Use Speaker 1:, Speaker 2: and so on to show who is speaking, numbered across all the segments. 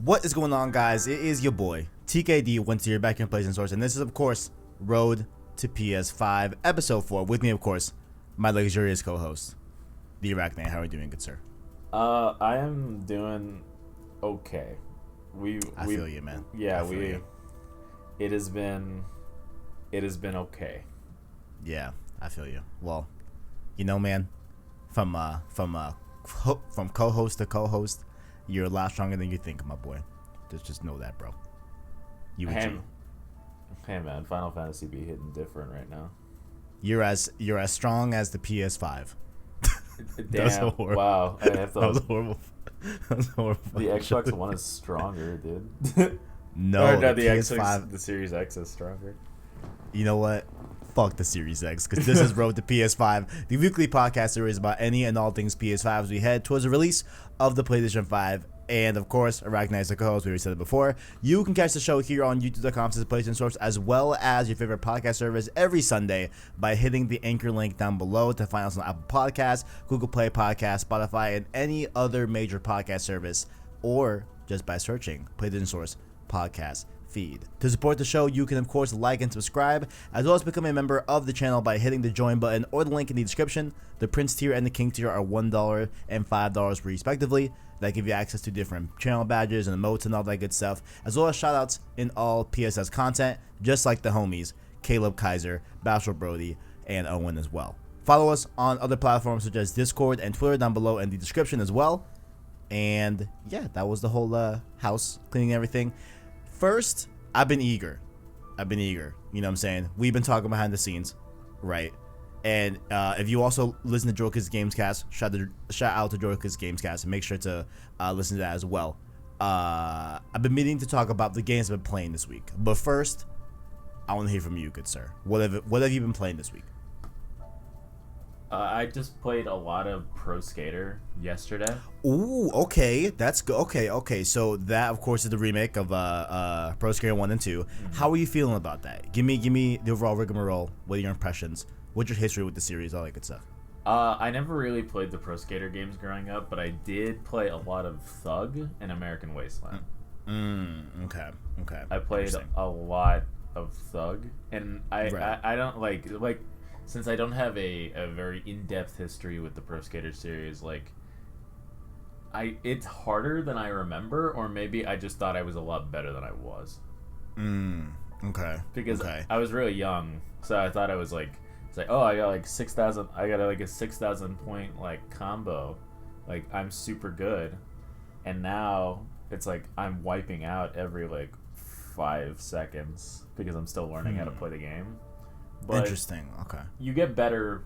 Speaker 1: What is going on, guys? It is your boy TKD once here, back in PlayStation Source, and this is of course Road to PS5 episode 4. With me, of course, my luxurious co-host, the ArachKnight. How are you doing, good sir?
Speaker 2: I am doing okay.
Speaker 1: I feel you, man.
Speaker 2: Yeah, It has been okay.
Speaker 1: Yeah, I feel you. Well, you know, man, from co-host to co-host, you're a lot stronger than you think, my boy. Just know that, bro.
Speaker 2: Hey man, Final Fantasy be hitting different right now.
Speaker 1: You're as strong as the PS5.
Speaker 2: Damn! Wow,
Speaker 1: that was horrible. That was horrible.
Speaker 2: The Xbox One is stronger, dude.
Speaker 1: No,
Speaker 2: the
Speaker 1: PS5.
Speaker 2: Xbox, the Series X is stronger.
Speaker 1: You know what? Fuck the Series X, because this is Road to PS5, the weekly podcast series about any and all things PS5 as we head towards the release of the PlayStation 5. And of course, ArachKnight is the co-host. We already said it before. You can catch the show here on youtube.com/PlayStation Source, as well as your favorite podcast service every Sunday by hitting the anchor link down below to find us on Apple Podcasts, Google Play Podcasts, Spotify, and any other major podcast service, or just by searching PlayStation Source Podcast Feed. To support the show, you can of course like and subscribe, as well as become a member of the channel by hitting the join button or the link in the description. The Prince tier and the King tier are $1 and $5 respectively. That give you access to different channel badges and emotes and all that good stuff, as well as shoutouts in all PSS content, just like the homies Caleb Kaiser, Bachelor Brody, and Owen as well. Follow us on other platforms such as Discord and Twitter down below in the description as well. And yeah, that was the whole house cleaning everything. First, I've been eager. You know what I'm saying? We've been talking behind the scenes, right? And if you also listen to Joker's Gamescast, shout out to Joker's Gamescast, and make sure to listen to that as well. I've been meaning to talk about the games I've been playing this week. But first, I want to hear from you, good sir. What have you been playing this week?
Speaker 2: I just played a lot of Pro Skater yesterday.
Speaker 1: Ooh, okay, that's good. Okay. So that, of course, is the remake of Pro Skater 1 and 2. Mm-hmm. How are you feeling about that? Give me the overall rigmarole. What are your impressions? What's your history with the series? All that good stuff.
Speaker 2: I never really played the Pro Skater games growing up, but I did play a lot of Thug and American Wasteland.
Speaker 1: Okay.
Speaker 2: I played a lot of Thug, and I don't like since I don't have a very in-depth history with the Pro Skater series, it's harder than I remember, or maybe I just thought I was a lot better than I was.
Speaker 1: Okay.
Speaker 2: Because I was really young, so I thought I was like, it's like, oh, I got 6,000. I got a 6,000 point combo, I'm super good, and now it's like I'm wiping out every 5 seconds because I'm still learning how to play the game. But
Speaker 1: interesting. Okay.
Speaker 2: You get better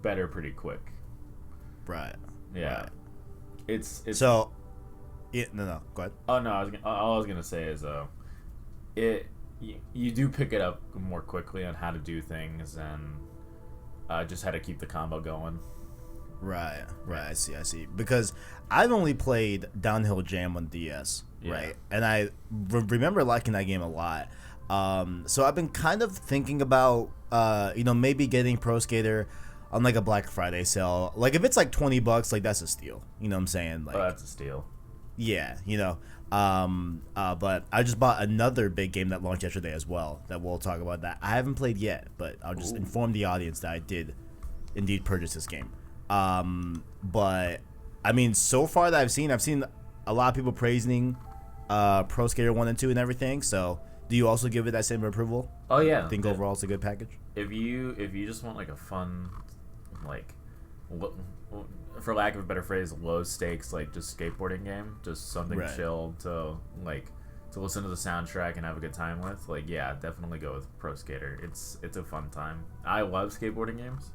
Speaker 2: pretty quick.
Speaker 1: Right.
Speaker 2: Yeah.
Speaker 1: Right.
Speaker 2: It's
Speaker 1: so. Yeah. No. Go ahead.
Speaker 2: Oh no. All I was gonna say is you do pick it up more quickly on how to do things and just how to keep the combo going.
Speaker 1: Right. I see. Because I've only played Downhill Jam on DS, right? And I remember liking that game a lot. So I've been kind of thinking about, maybe getting Pro Skater on a Black Friday sale. If it's $20, that's a steal. You know what I'm saying?
Speaker 2: That's a steal.
Speaker 1: Yeah, but I just bought another big game that launched yesterday as well that we'll talk about that. I haven't played yet, but I'll just inform the audience that I did indeed purchase this game. But I mean, so far that I've seen a lot of people praising Pro Skater 1 and 2 and everything, so do you also give it that same approval?
Speaker 2: Oh yeah.
Speaker 1: Think overall it's a good package?
Speaker 2: If you just want a fun, for lack of a better phrase, low stakes just skateboarding game, just something chill to listen to the soundtrack and have a good time with, yeah, definitely go with Pro Skater. It's a fun time. I love skateboarding games.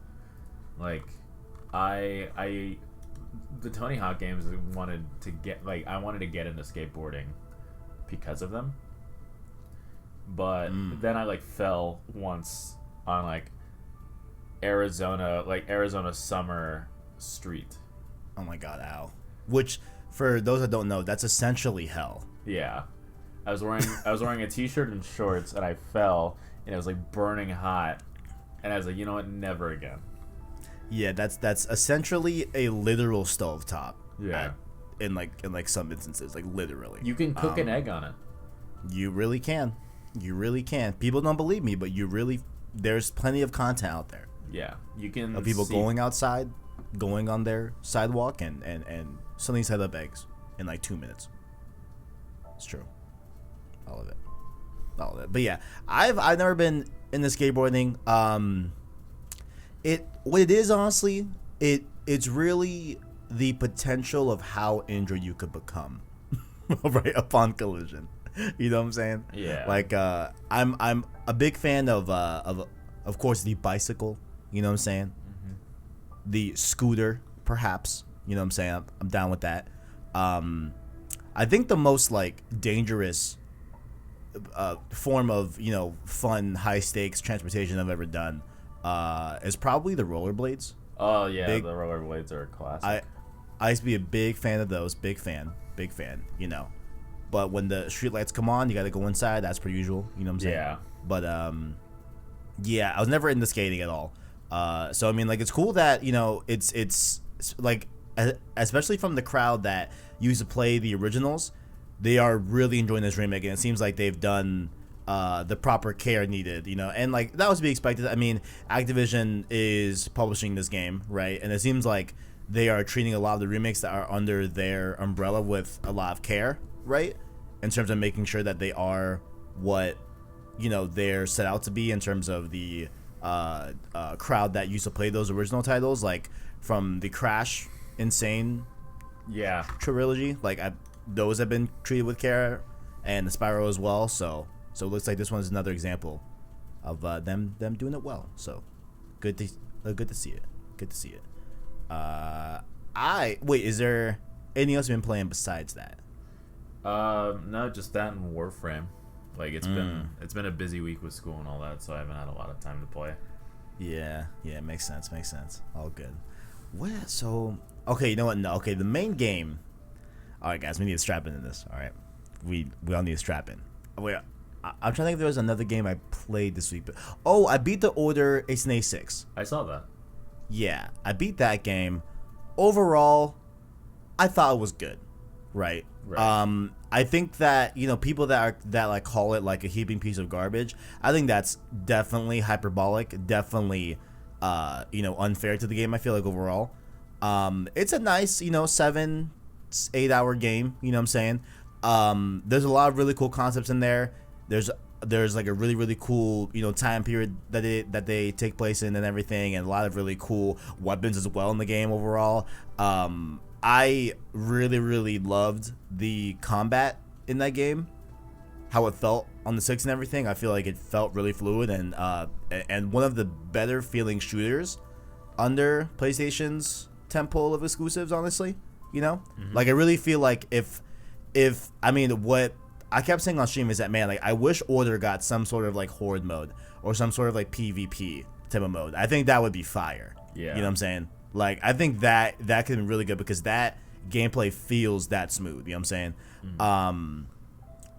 Speaker 2: The Tony Hawk games I wanted to get into skateboarding because of them. But then I fell once on Arizona summer street.
Speaker 1: Oh my god, ow. Which, for those that don't know, that's essentially hell.
Speaker 2: Yeah. I was wearing a t-shirt and shorts, and I fell, and it was burning hot, and I was like, you know what, never again.
Speaker 1: Yeah, that's essentially a literal stovetop.
Speaker 2: Yeah.
Speaker 1: in some instances, like literally.
Speaker 2: You can cook an egg on it.
Speaker 1: You really can. You really can. People don't believe me, but there's plenty of content out there.
Speaker 2: Yeah, you can.
Speaker 1: Of people going outside, going on their sidewalk, and suddenly set up eggs in like 2 minutes. It's true. All of it. But yeah, I've never been into skateboarding. What it is, honestly, it's really the potential of how injured you could become right upon collision. You know what I'm saying?
Speaker 2: Yeah.
Speaker 1: Like I'm a big fan of course the bicycle. You know what I'm saying? Mm-hmm. The scooter, perhaps. You know what I'm saying? I'm down with that. I think the most like dangerous form of fun high stakes transportation I've ever done is probably the rollerblades.
Speaker 2: Oh yeah, the rollerblades are a classic.
Speaker 1: I used to be a big fan of those. Big fan. But when the street lights come on, you got to go inside. That's per usual. You know what I'm saying?
Speaker 2: Yeah.
Speaker 1: But yeah, I was never into skating at all. So I mean, like, it's cool that it's like, especially from the crowd that used to play the originals, they are really enjoying this remake, and it seems like they've done the proper care needed, and like that was to be expected. I mean, Activision is publishing this game, right? And it seems like they are treating a lot of the remakes that are under their umbrella with a lot of care, right? In terms of making sure that they are what they're set out to be in terms of the crowd that used to play those original titles, like from the Crash Insane trilogy. Like those have been treated with care, and the Spyro as well. So it looks like this one is another example of them doing it well. So good to see it. Good to see it. Is there anything else you've been playing besides that?
Speaker 2: No, just that and Warframe. Like it's been a busy week with school and all that, so I haven't had a lot of time to play.
Speaker 1: Yeah, makes sense. All good. So okay, you know what? No, okay, the main game. All right, guys, we need to strap into this. All right, we all need to strap in. Wait, I'm trying to think if there was another game I played this week. But I beat the Order 886.
Speaker 2: I saw that.
Speaker 1: Yeah, I beat that game. Overall, I thought it was good. Right. I think that people that like call it like a heaping piece of garbage, I think that's definitely hyperbolic, definitely unfair to the game. I feel like overall, it's a nice 7-8 hour game. You know what I'm saying? There's a lot of really cool concepts in there. There's like a really, really cool time period that they take place in and everything, and a lot of really cool weapons as well in the game overall. I really, really loved the combat in that game, how it felt on the 6 and everything. I feel like it felt really fluid and one of the better feeling shooters under PlayStation's temple of exclusives, honestly. Mm-hmm. Like I really feel like if what I kept saying on stream is that, man, like I wish Order got some sort of like horde mode or some sort of like PvP type of mode. I think that would be fire.
Speaker 2: Yeah.
Speaker 1: You know what I'm saying? Like, I think that could have been really good because that gameplay feels that smooth. You know what I'm saying? Mm-hmm.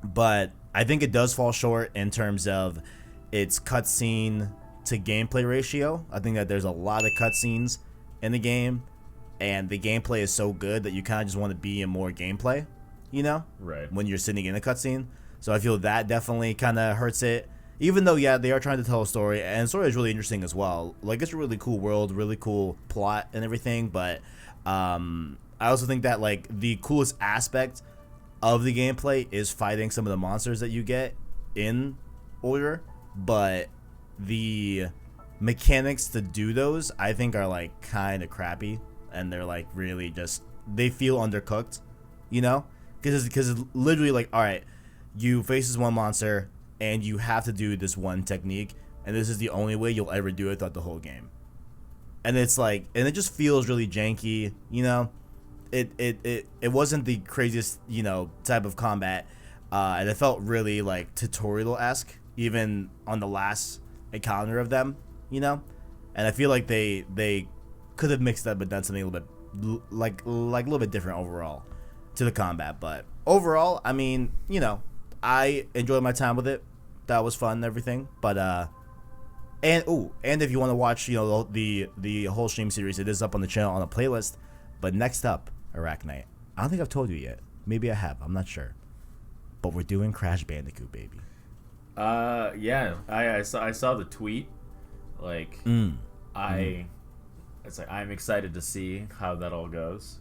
Speaker 1: But I think it does fall short in terms of its cutscene to gameplay ratio. I think that there's a lot of cutscenes in the game, and the gameplay is so good that you kind of just want to be in more gameplay,
Speaker 2: Right.
Speaker 1: When you're sitting in a cutscene. So I feel that definitely kind of hurts it. Even though, yeah, they are trying to tell a story, and the story is really interesting as well. Like, it's a really cool world, really cool plot and everything, but I also think that, like, the coolest aspect of the gameplay is fighting some of the monsters that you get in Order, but the mechanics to do those, I think, are, like, kind of crappy, and they're, like, really just, they feel undercooked, Because it's literally, like, all right, you face this one monster, and you have to do this one technique, and this is the only way you'll ever do it throughout the whole game. And it's like, and it just feels really janky, It wasn't the craziest, type of combat, and it felt really like tutorial-esque, even on the last encounter of them, And I feel like they could have mixed up and done something a little bit like a little bit different overall to the combat. But overall, I mean, I enjoyed my time with it. That was fun and everything. But and if you want to watch the whole stream series, it is up on the channel on a playlist. But next up, ArachKnight, I don't think I've told you yet. Maybe I have. I'm not sure. But we're doing Crash Bandicoot, baby.
Speaker 2: Yeah. I saw the tweet. Like, it's like I'm excited to see how that all goes.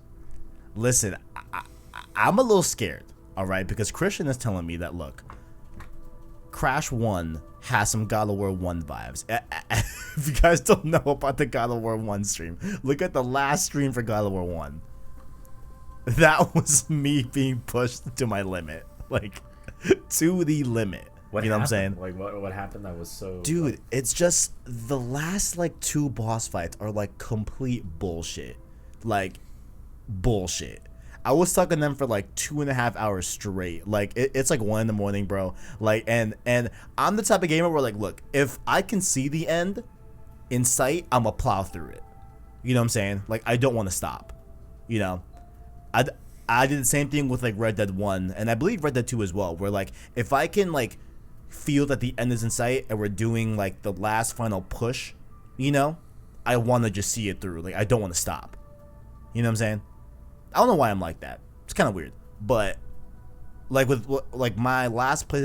Speaker 1: Listen, I'm a little scared, all right, because Christian is telling me that, look, Crash 1 has some God of War 1 vibes. If you guys don't know about the God of War 1 stream, look at the last stream for God of War 1. That was me being pushed to my limit. Like, to the limit.
Speaker 2: What
Speaker 1: you know
Speaker 2: happened?
Speaker 1: what I'm saying?
Speaker 2: Like, what happened that was so...
Speaker 1: Dude,
Speaker 2: like...
Speaker 1: it's just the last, like, 2 boss fights are, like, complete bullshit. Like, bullshit. I was stuck in them for, like, 2.5 hours straight. Like, it's, like, 1 in the morning, bro. Like, and I'm the type of gamer where, like, look, if I can see the end in sight, I'm gonna plow through it. You know what I'm saying? Like, I don't want to stop. You know? I did the same thing with, like, Red Dead 1, and I believe Red Dead 2 as well, where, like, if I can, like, feel that the end is in sight and we're doing, like, the last final push, you know, I want to just see it through. Like, I don't want to stop. You know what I'm saying? I don't know why I'm like that. It's kind of weird. But, like, with, like, my last play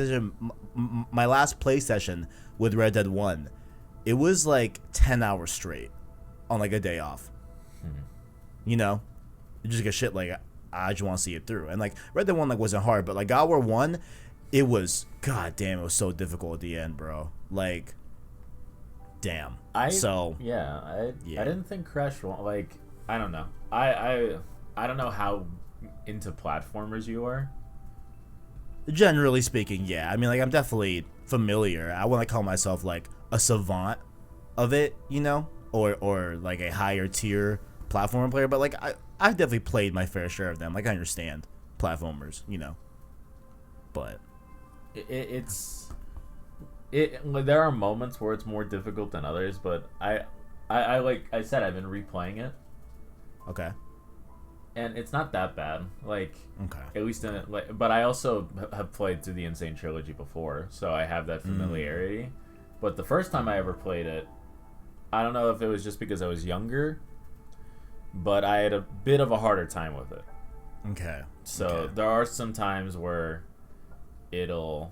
Speaker 1: session with Red Dead 1, it was, like, 10 hours straight on, like, a day off. You know? You just get shit, like, I just want to see it through. And, like, Red Dead 1, like, wasn't hard, but, like, God of War 1, it was, god damn, it was so difficult at the end, bro. Like, damn.
Speaker 2: I didn't think Crash, like, I don't know. I don't know how into platformers you are.
Speaker 1: Generally speaking, yeah. I mean, like, I'm definitely familiar. I want to call myself, like, a savant of it, you know? Or like, a higher tier platformer player. But, like, I've definitely played my fair share of them. Like, I understand platformers, you know? But...
Speaker 2: Like, there are moments where it's more difficult than others, but I like I said, I've been replaying it.
Speaker 1: Okay.
Speaker 2: And it's not that bad. Like,
Speaker 1: okay.
Speaker 2: At least in it, like, but I also have played through the Insane Trilogy before, so I have that familiarity. But the first time I ever played it, I don't know if it was just because I was younger, but I had a bit of a harder time with it.
Speaker 1: Okay.
Speaker 2: So there are some times where it'll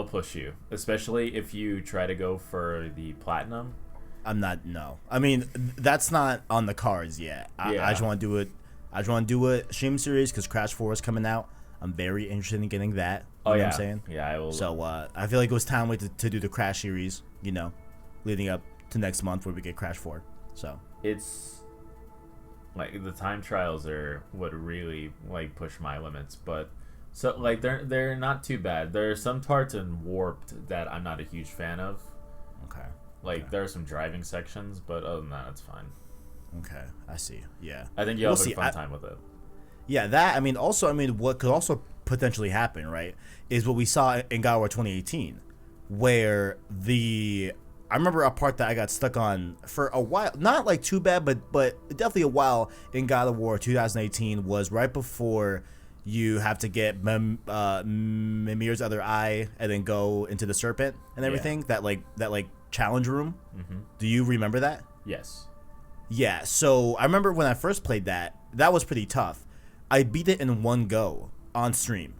Speaker 2: push you, especially if you try to go for the platinum.
Speaker 1: No. I mean, that's not on the cards yet. I just want to do it. I just want to do a stream series because Crash 4 is coming out. I'm very interested in getting that. You know what I'm saying?
Speaker 2: Yeah, I will.
Speaker 1: So I feel like it was time to do the Crash series, you know, leading up to next month where we get Crash 4. So
Speaker 2: it's like the time trials are what really, like, push my limits, but so, like, they're not too bad. There are some parts in Warped that I'm not a huge fan of.
Speaker 1: Okay.
Speaker 2: Like, there are some driving sections, but other than that, it's fine.
Speaker 1: Okay, I see. Yeah.
Speaker 2: I think you'll have a fun time with it.
Speaker 1: Yeah, that, I mean, also, I mean, what could also potentially happen, right, is what we saw in God of War 2018, where I remember a part that I got stuck on for a while, not, like, too bad, but definitely a while in God of War 2018 was right before you have to get Mimir's other eye and then go into the serpent and everything. Yeah. That challenge room. Mm-hmm. Do you remember that?
Speaker 2: Yes.
Speaker 1: Yeah. So I remember when I first played that was pretty tough. I beat it in one go on stream,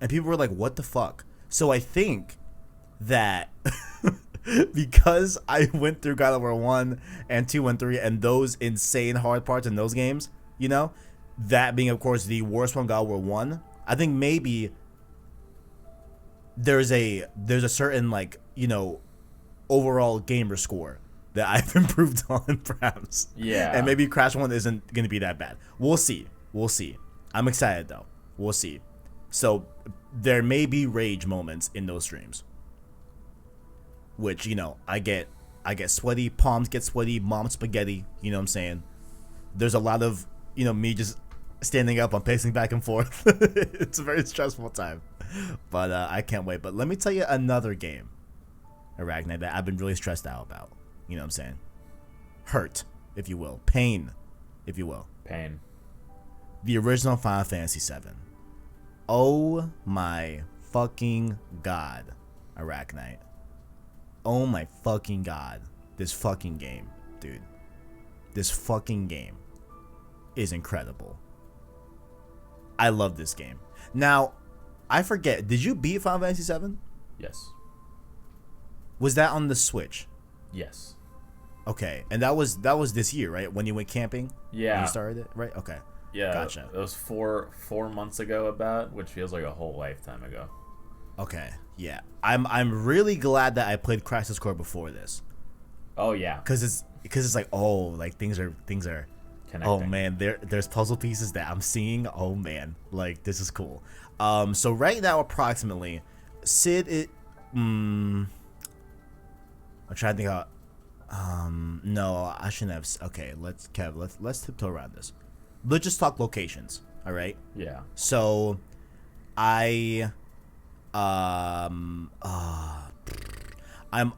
Speaker 1: and people were like, "What the fuck?" So I think that because I went through God of War 1 and 2 and 3 and those insane hard parts in those games, you know. That being, of course, the worst one, God of War 1, I think maybe there's a certain, like, you know, overall gamer score that I've improved on, perhaps.
Speaker 2: Yeah.
Speaker 1: And maybe Crash 1 isn't going to be that bad. We'll see. I'm excited, though. We'll see. So there may be rage moments in those streams, which, you know, I get sweaty, palms get sweaty, mom spaghetti, you know what I'm saying? There's a lot of, you know, me just standing up, I'm pacing back and forth. It's a very stressful time, but I can't wait. But let me tell you another game, ArachKnight, that I've been really stressed out about. You know what I'm saying? Hurt, if you will. Pain, if you will.
Speaker 2: Pain.
Speaker 1: The original Final Fantasy VII. Oh my fucking god, ArachKnight. Oh my fucking god. This fucking game, dude. This fucking game. is incredible. I love this game. Now, I forget, did you beat Final Fantasy 7?
Speaker 2: Yes.
Speaker 1: Was that on the Switch?
Speaker 2: Yes.
Speaker 1: Okay, and that was this year, right? When you went camping?
Speaker 2: Yeah.
Speaker 1: When you started it, right? Okay.
Speaker 2: Yeah.
Speaker 1: Gotcha.
Speaker 2: It was four months ago about, which feels like a whole lifetime ago.
Speaker 1: Okay. Yeah. I'm really glad that I played Crisis Core before this.
Speaker 2: Oh yeah.
Speaker 1: Cuz it's like, oh, like things are
Speaker 2: Connecting.
Speaker 1: oh man, there's puzzle pieces that I'm seeing. Oh man, like this is cool. So right now approximately Sid I'm trying to think how no, I shouldn't have. Okay, let's tiptoe around this. Let's just talk locations, all right?
Speaker 2: Yeah.
Speaker 1: So I'm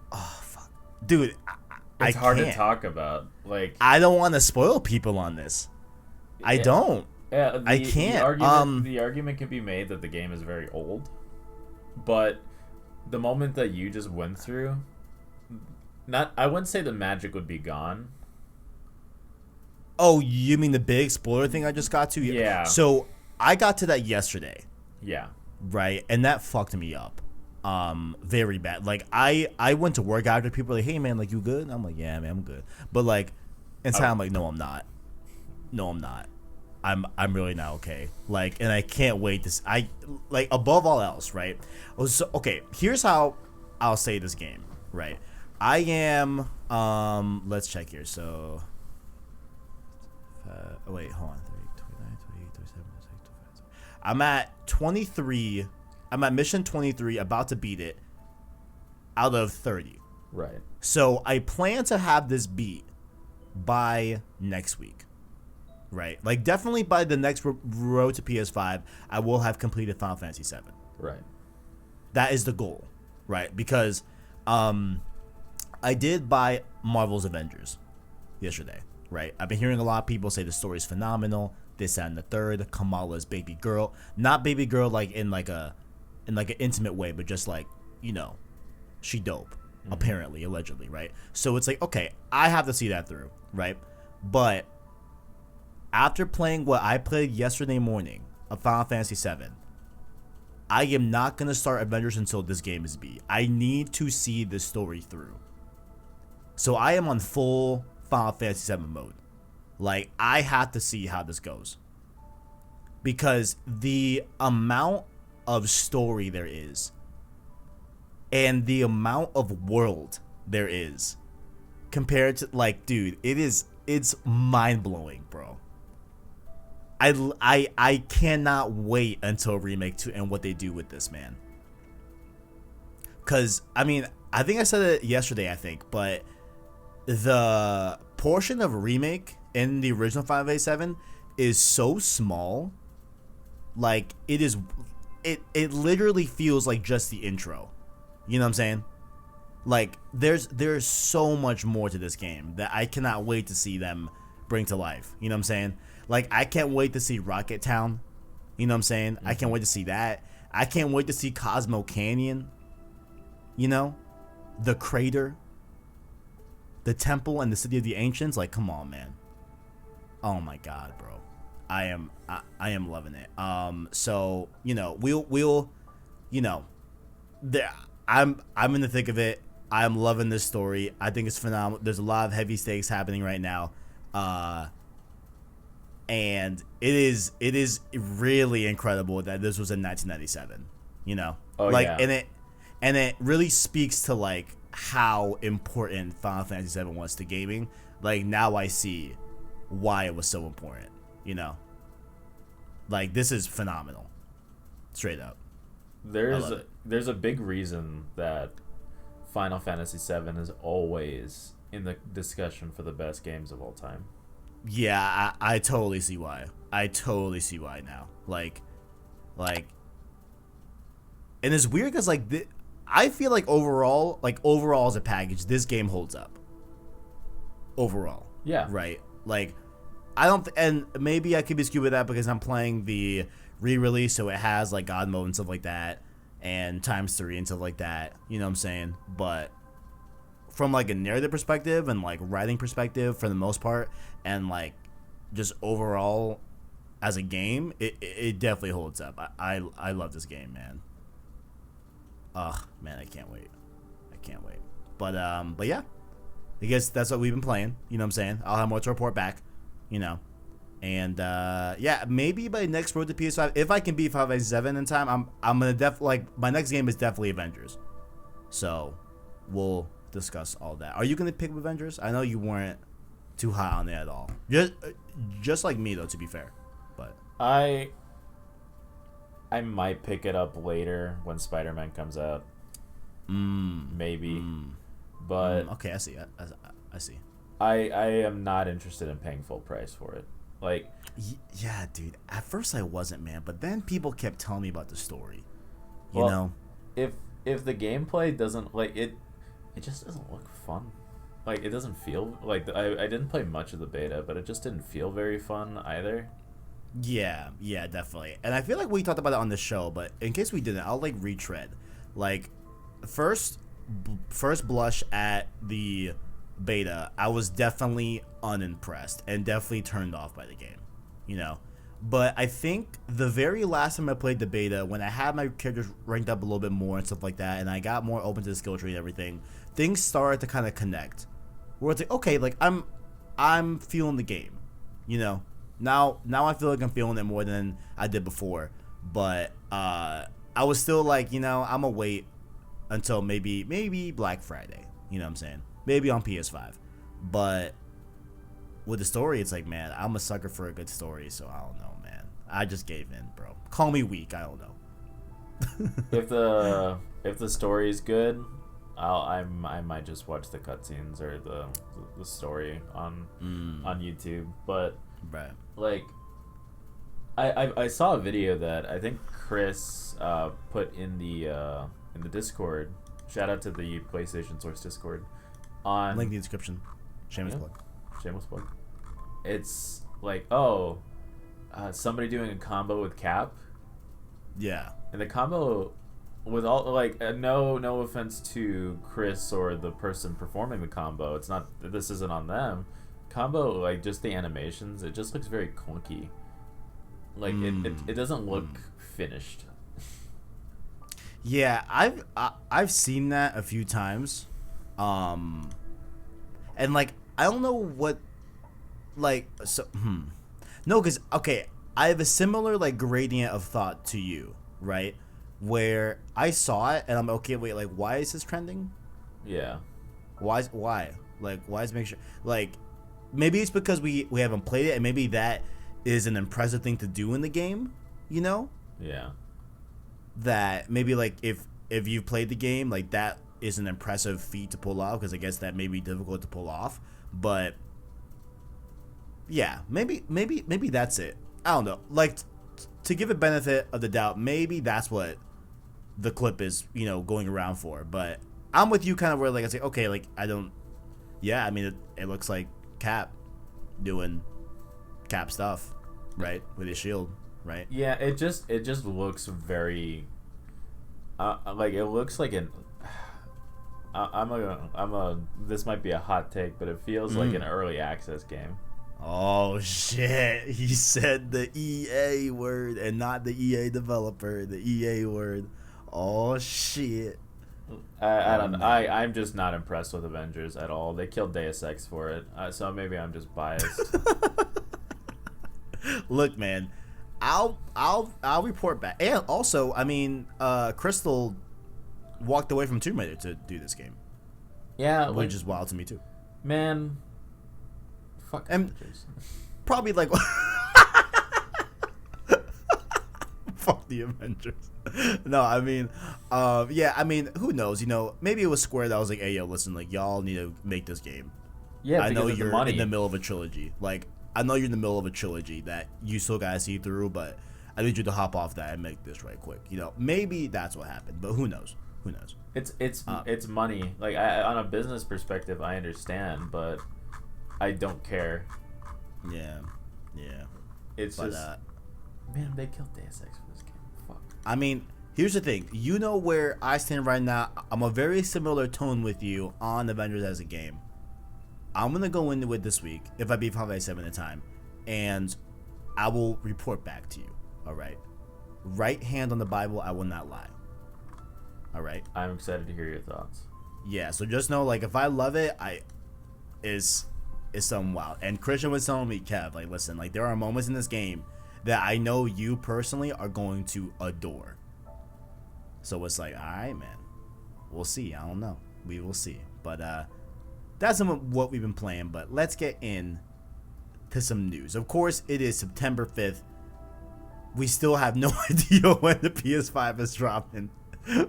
Speaker 1: fuck. Dude,
Speaker 2: It's hard to
Speaker 1: can't.
Speaker 2: talk about. Like,
Speaker 1: I don't want to spoil people on this. I don't.
Speaker 2: Yeah,
Speaker 1: I can't.
Speaker 2: The argument can be made that the game is very old, but the moment that you just went through, I wouldn't say the magic would be gone.
Speaker 1: Oh, you mean the big spoiler thing I just got to?
Speaker 2: Yeah.
Speaker 1: So I got to that yesterday,
Speaker 2: Yeah.
Speaker 1: right? And that fucked me up. Very bad. Like I went to work after, people were like, hey man, like you good? And I'm like, yeah man, I'm good. But like inside I'm like, no I'm not. No I'm not. I'm really not okay. Like, and I can't wait to I like above all else, right? Okay, here's how I'll say this game, right? I am let's check here. So wait, hold on. 29, 28, 37, 26, 25. I'm at 23. I'm at mission 23, about to beat it out of 30.
Speaker 2: Right.
Speaker 1: So I plan to have this beat by next week. Right? Like definitely by the next road to PS5, I will have completed Final Fantasy 7.
Speaker 2: Right.
Speaker 1: That is the goal, right? Because I did buy Marvel's Avengers yesterday, right? I've been hearing a lot of people say the story's phenomenal, this and the third. Kamala's baby girl, not baby girl like in like an intimate way, but just like, you know, she dope, apparently, allegedly, right? So it's like, okay, I have to see that through, right? But after playing what I played yesterday morning of Final Fantasy 7, I am not going to start Avengers until this game is beat. I need to see this story through. So I am on full Final Fantasy 7 mode. Like, I have to see how this goes. Because the amount of story there is and the amount of world there is compared to, like, dude, it's mind-blowing, bro. I cannot wait until Remake 2 and what they do with this, man. Because, I mean, I think I said it yesterday, I think, but the portion of Remake in the original 5A7 is so small. Like, it literally feels like just the intro. You know what I'm saying? Like, there's so much more to this game that I cannot wait to see them bring to life. You know what I'm saying? Like, I can't wait to see Rocket Town. You know what I'm saying? I can't wait to see that. I can't wait to see Cosmo Canyon. You know? The crater. The temple and the city of the ancients. Like, come on, man. Oh my god, bro. I am loving it. So, you know, we'll you know, I'm in the thick of it. I'm loving this story. I think it's phenomenal. There's a lot of heavy stakes happening right now. And it is really incredible that this was in 1997, you know?
Speaker 2: Oh,
Speaker 1: like,
Speaker 2: yeah.
Speaker 1: And it really speaks to, like, how important Final Fantasy VII was to gaming. Like, now I see why it was so important, you know? Like, this is phenomenal. Straight up.
Speaker 2: There's a big reason that Final Fantasy VII is always in the discussion for the best games of all time.
Speaker 1: Yeah, I totally see why. I totally see why now. Like, and it's weird because, like, I feel like overall as a package, this game holds up. Overall.
Speaker 2: Yeah.
Speaker 1: Right? Like, I don't, and maybe I could be skewed with that because I'm playing the re-release, so it has, like, God mode and stuff like that, and ×3 and stuff like that. You know what I'm saying? But from, like, a narrative perspective and, like, writing perspective for the most part, and, like, just overall as a game, it definitely holds up. I love this game, man. Ugh, man, I can't wait. But yeah, I guess that's what we've been playing. You know what I'm saying? I'll have more to report back. You know, and yeah, maybe by next Road to PS5, if I can beat 5v7 in time, I'm gonna my next game is definitely Avengers. So we'll discuss all that. Are you gonna pick Avengers? I know you weren't too high on it at all. Just like me though, to be fair. But
Speaker 2: I might pick it up later when Spider-Man comes out. Maybe. But
Speaker 1: okay, I see. I see.
Speaker 2: I am not interested in paying full price for it. Like,
Speaker 1: yeah, dude. At first I wasn't, man, but then people kept telling me about the story. You
Speaker 2: well,
Speaker 1: know,
Speaker 2: if the gameplay doesn't like it just doesn't look fun. Like, it doesn't feel like I didn't play much of the beta, but it just didn't feel very fun either.
Speaker 1: Yeah, definitely. And I feel like we talked about it on the show, but in case we didn't, I'll like retread. Like, first blush at the beta, I was definitely unimpressed and definitely turned off by the game, you know. But I think the very last time I played the beta, when I had my characters ranked up a little bit more and stuff like that, and I got more open to the skill tree and everything, things started to kind of connect. Where it's like, okay, like I'm feeling the game, you know. Now I feel like I'm feeling it more than I did before. But I was still like, you know, I'm gonna wait until maybe Black Friday. You know what I'm saying? Maybe on PS5. But with the story, it's like, man, I'm a sucker for a good story, so I don't know, man. I just gave in, bro. Call me weak, I don't know.
Speaker 2: If the story is good, I might just watch the cutscenes or the story on YouTube. But
Speaker 1: right.
Speaker 2: Like, I saw a video that I think Chris put in the Discord. Shout out to the PlayStation Source Discord. On
Speaker 1: link in the description. Shameless plug.
Speaker 2: Shameless plug. It's like, somebody doing a combo with Cap.
Speaker 1: Yeah.
Speaker 2: And the combo with all like no offense to Chris or the person performing the combo. It's not, this isn't on them. Combo, like, just the animations, it just looks very clunky. Like, it doesn't look finished.
Speaker 1: Yeah, I've seen that a few times, and like I don't know what, like, so no, because okay, I have a similar like gradient of thought to you, right? Where I saw it and I'm okay, wait, like, why is this trending?
Speaker 2: Yeah.
Speaker 1: Why like, why is make sure, like, maybe it's because we haven't played it, and maybe that is an impressive thing to do in the game, you know?
Speaker 2: Yeah.
Speaker 1: That maybe, like, if you've played the game, like, that is an impressive feat to pull off, because I guess that may be difficult to pull off. But yeah, maybe that's it. I don't know. Like, to give it benefit of the doubt, maybe that's what the clip is, you know, going around for. But I'm with you kind of where, like, I say, okay, like, I don't. Yeah, I mean, it looks like Cap doing Cap stuff, right, with his shield, right?
Speaker 2: Yeah, it just looks very like, it looks like an this might be a hot take, but it feels like an early access game.
Speaker 1: Oh shit, he said the EA word and not the EA developer, the EA word. Oh shit.
Speaker 2: I don't know. I'm just not impressed with Avengers at all. They killed Deus Ex for it, so maybe I'm just biased.
Speaker 1: Look, man, I'll report back. And also, I mean, Crystal walked away from Tomb Raider to do this game.
Speaker 2: Yeah,
Speaker 1: which is wild to me too.
Speaker 2: Man, fuck Avengers.
Speaker 1: Probably like fuck the Avengers. No, I mean, yeah, I mean, who knows? You know, maybe it was Square that was like, "Hey, yo, listen, like, y'all need to make this game."
Speaker 2: Yeah,
Speaker 1: I know you're
Speaker 2: in
Speaker 1: the middle of a trilogy. Like, I know you're in the middle of a trilogy that you still gotta see through, but I need you to hop off that and make this right quick. You know, maybe that's what happened, but who knows? Who knows?
Speaker 2: It's money. Like, on a business perspective, I understand, but I don't care.
Speaker 1: Yeah.
Speaker 2: It's just, man, they killed Deus Ex for this game. Fuck.
Speaker 1: I mean, here's the thing. You know where I stand right now. I'm a very similar tone with you on Avengers as a game. I'm gonna go into it this week if I beat 5v7 in time. and I will report back to you. All right. Right hand on the Bible, I will not lie. All right.
Speaker 2: I'm excited to hear your thoughts.
Speaker 1: Yeah. So just know, like, if I love it, is something wild. And Christian was telling me, Kev, like, listen, like, there are moments in this game that I know you personally are going to adore. So it's like, all right, man, we'll see. I don't know. We will see. But that's some of what we've been playing. But let's get in to some news. Of course, it is September 5th. We still have no idea when the PS5 is dropping.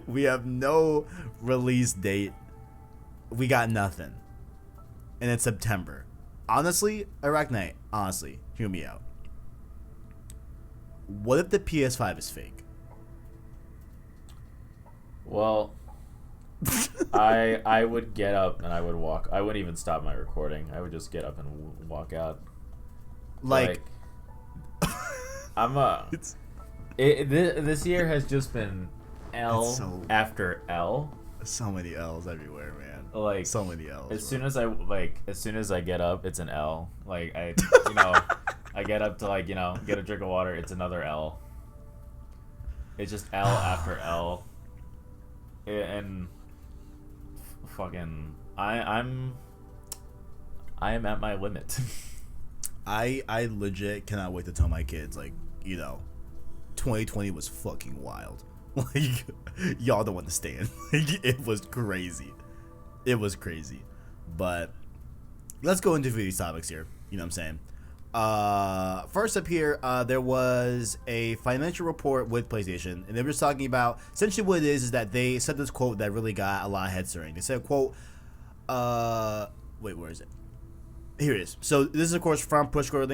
Speaker 1: We have no release date. We got nothing. And it's September. Honestly, ArachKnight, honestly, hear me out. What if the PS5 is fake?
Speaker 2: Well, I would get up and I would walk. I wouldn't even stop my recording. I would just get up and walk out.
Speaker 1: Like
Speaker 2: I'm this year has just been L after L.
Speaker 1: So many L's everywhere, man.
Speaker 2: Like,
Speaker 1: so many L's.
Speaker 2: As soon as I get up, it's an L. Like, I get up to, like, get a drink of water, it's another L. It's just L after L. And fucking I am at my limit.
Speaker 1: I legit cannot wait to tell my kids, like, 2020 was fucking wild. Like, y'all don't understand. Like, it was crazy. It was crazy. But let's go into these topics here. You know what I'm saying? First up here, there was a financial report with PlayStation, and they were just talking about, essentially what it is that they said this quote that really got a lot of head stirring. They said, quote, wait, where is it? Here it is. So this is, of course, from Push Square,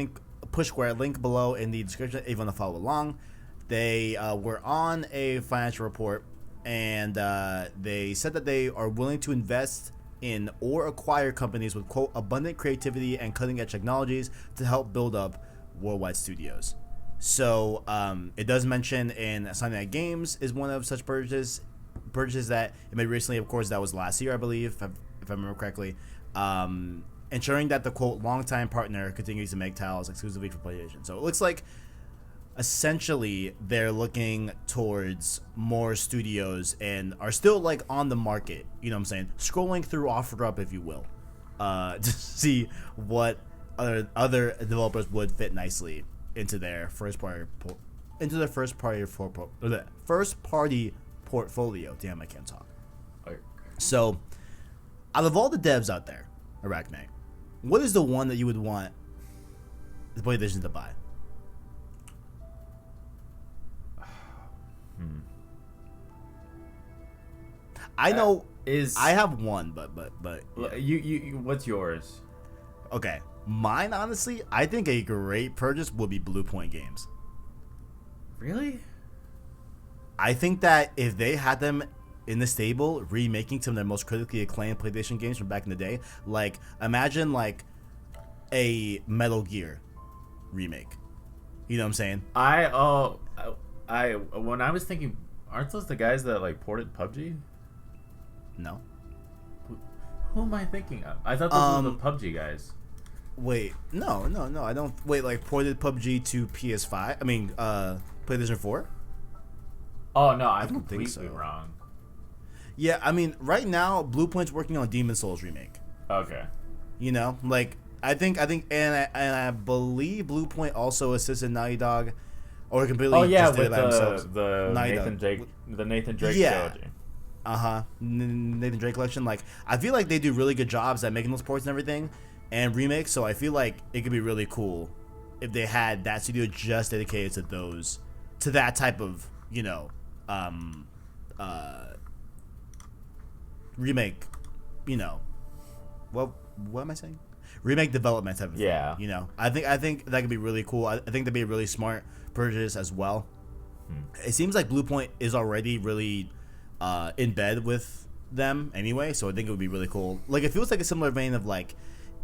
Speaker 1: link below in the description if you want to follow along. They were on a financial report, and they said that they are willing to invest in or acquire companies with, quote, abundant creativity and cutting-edge technologies to help build up worldwide studios. So it does mention in Insomniacs Games is one of such purchases that it made recently. Of course, that was last year, I believe, if I remember correctly. Ensuring that the, quote, longtime partner continues to make titles exclusively for PlayStation. So it looks like essentially they're looking towards more studios and are still, like, on the market, you know what I'm saying, scrolling through OfferUp, if you will, to see what other developers would fit nicely into their first party portfolio. Damn, I can't talk. So out of all the devs out there, ArachKnight, what is the one that you would want the PlayStation to buy? I know I have one, but
Speaker 2: yeah. You what's yours?
Speaker 1: Okay, mine, honestly, I think a great purchase would be Blue Point Games.
Speaker 2: Really?
Speaker 1: I think that if they had them in the stable remaking some of their most critically acclaimed PlayStation games from back in the day, like, imagine like a Metal Gear remake. You know what I'm saying?
Speaker 2: When I was thinking, aren't those the guys that, like, ported PUBG?
Speaker 1: No.
Speaker 2: Who am I thinking of? I thought those were the PUBG guys.
Speaker 1: Wait, no, I don't. Wait, like, ported PUBG to PS5? I mean, PlayStation 4?
Speaker 2: Oh no, I'm completely wrong.
Speaker 1: Yeah, I mean, right now, Blue Point's working on Demon Souls remake.
Speaker 2: Okay.
Speaker 1: You know, like, I think, and I believe Blue Point also assisted Naughty Dog, or completely just did it by themselves.
Speaker 2: The Nathan Drake trilogy.
Speaker 1: Nathan Drake collection. Like, I feel like they do really good jobs at making those ports and everything, and remakes. So I feel like it could be really cool if they had that studio just dedicated to those, to that type of, remake. What am I saying? Remake development type of thing.
Speaker 2: Yeah.
Speaker 1: I think that could be really cool. I think that'd be a really smart purchase as well. It seems like Blue Point is already really in bed with them anyway, so I think it would be really cool. Like, it feels like a similar vein of, like,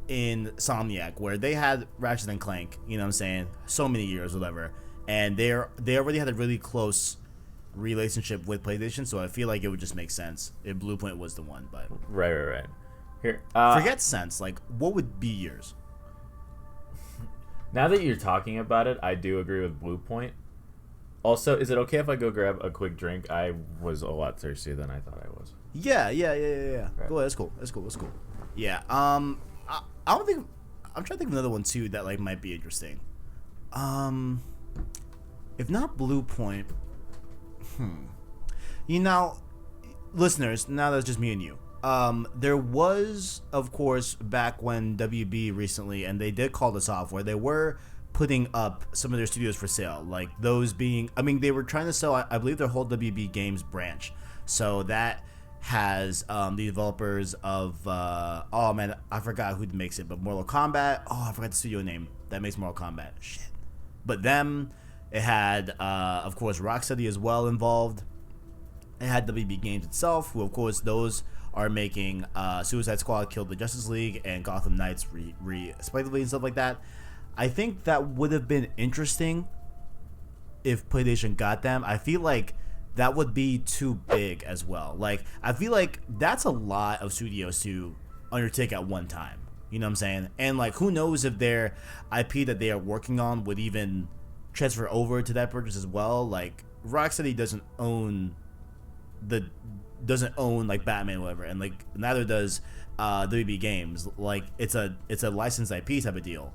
Speaker 1: in Insomniac, where they had Ratchet and Clank, you know what I'm saying, so many years, whatever, and they already had a really close relationship with PlayStation, so I feel like it would just make sense if Blue Point was the one. But
Speaker 2: right. Here,
Speaker 1: forget sense. Like, what would be yours?
Speaker 2: Now that you're talking about it, I do agree with Blue Point. Also, is it okay if I go grab a quick drink? I was a lot thirstier than I thought I was.
Speaker 1: Yeah.
Speaker 2: Right.
Speaker 1: Go ahead. That's cool. Yeah. I don't think I'm trying to think of another one too that like might be interesting. If not Blue Point, you know, listeners, now that's just me and you. There was, of course, back when WB recently, and they did call this off, where they were putting up some of their studios for sale. Like those being, I mean, they were trying to sell, I believe, their whole WB Games branch. So that has the developers of, oh man, I forgot who makes it, but Mortal Kombat. Oh, I forgot the studio name that makes Mortal Kombat. Shit. But them, it had, of course, Rocksteady as well involved. It had WB Games itself, who, of course, those are making Suicide Squad, Kill the Justice League, and Gotham Knights respectively and stuff like that. I think that would have been interesting if PlayStation got them. I feel like that would be too big as well. Like, I feel like that's a lot of studios to undertake at one time. You know what I'm saying? And, like, who knows if their IP that they are working on would even transfer over to that purchase as well. Like, Rocksteady doesn't own like Batman or whatever, and like neither does WB Games. Like it's a licensed IP type of deal.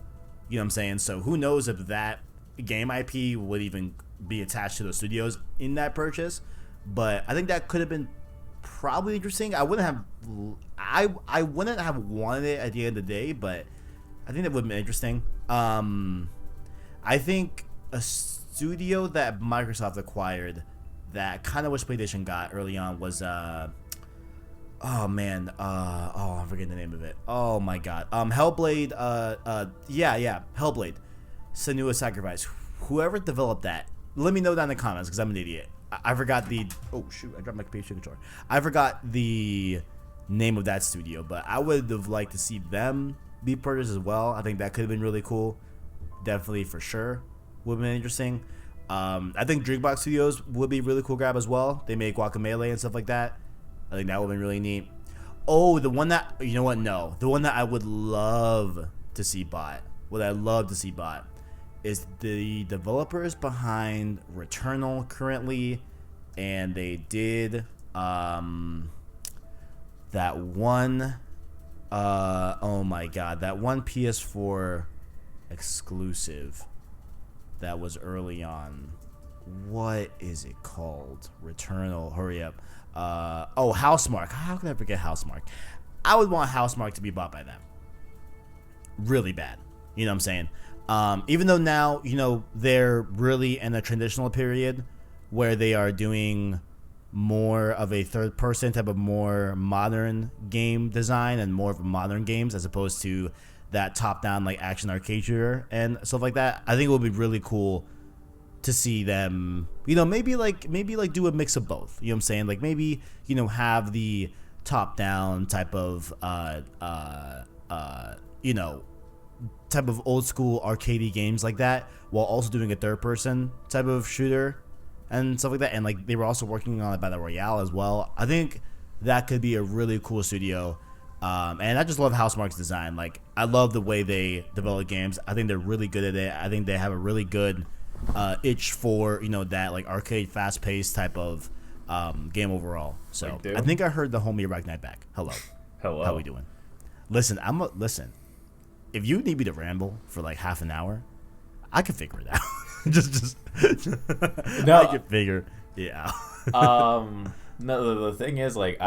Speaker 1: You know what I'm saying? So who knows if that game IP would even be attached to those studios in that purchase? But I think that could have been probably interesting. I wouldn't have wanted it at the end of the day, but I think that would have been interesting. I think a studio that Microsoft acquired that kind of wish PlayStation got early on was I'm forgetting the name of it. Oh my god. Hellblade, Hellblade. Senua's Sacrifice. Whoever developed that, let me know down in the comments because I'm an idiot. I forgot the I dropped my PS2 controller. I forgot the name of that studio, but I would have liked to see them be purchased as well. I think that could have been really cool. Definitely for sure would have been interesting. I think Drinkbox Studios would be a really cool grab as well. They make Guacamelee and stuff like that. I think that would have been really neat. Oh, the one that, you know what? No. The one that I would love to see bought, is the developers behind Returnal currently. And they did that one, oh my god, that one PS4 exclusive that was early on. What is it called? Returnal. Hurry up. Housemarque. How can I forget Housemarque? I would want Housemarque to be bought by them. Really bad. You know what I'm saying? Even though now, you know, they're really in a transitional period where they are doing more of a third person type of more modern game design and more of modern games as opposed to that top-down like action arcade shooter and stuff like that. I think it would be really cool to see them, you know, maybe do a mix of both. You know what I'm saying? Like maybe, you know, have the top-down type of type of old school arcadey games like that, while also doing a third-person type of shooter and stuff like that. And like they were also working on a battle royale as well. I think that could be a really cool studio. And I just love Housemarque's design. Like, I love the way they develop games. I think they're really good at it. I think they have a really good itch for, you know, that like arcade, fast-paced type of game overall. So I think I heard the homie ArachKnight back. Hello. How we doing? Listen, if you need me to ramble for like half an hour, I can figure it out. just no, I can figure it out.
Speaker 2: No, the thing is, like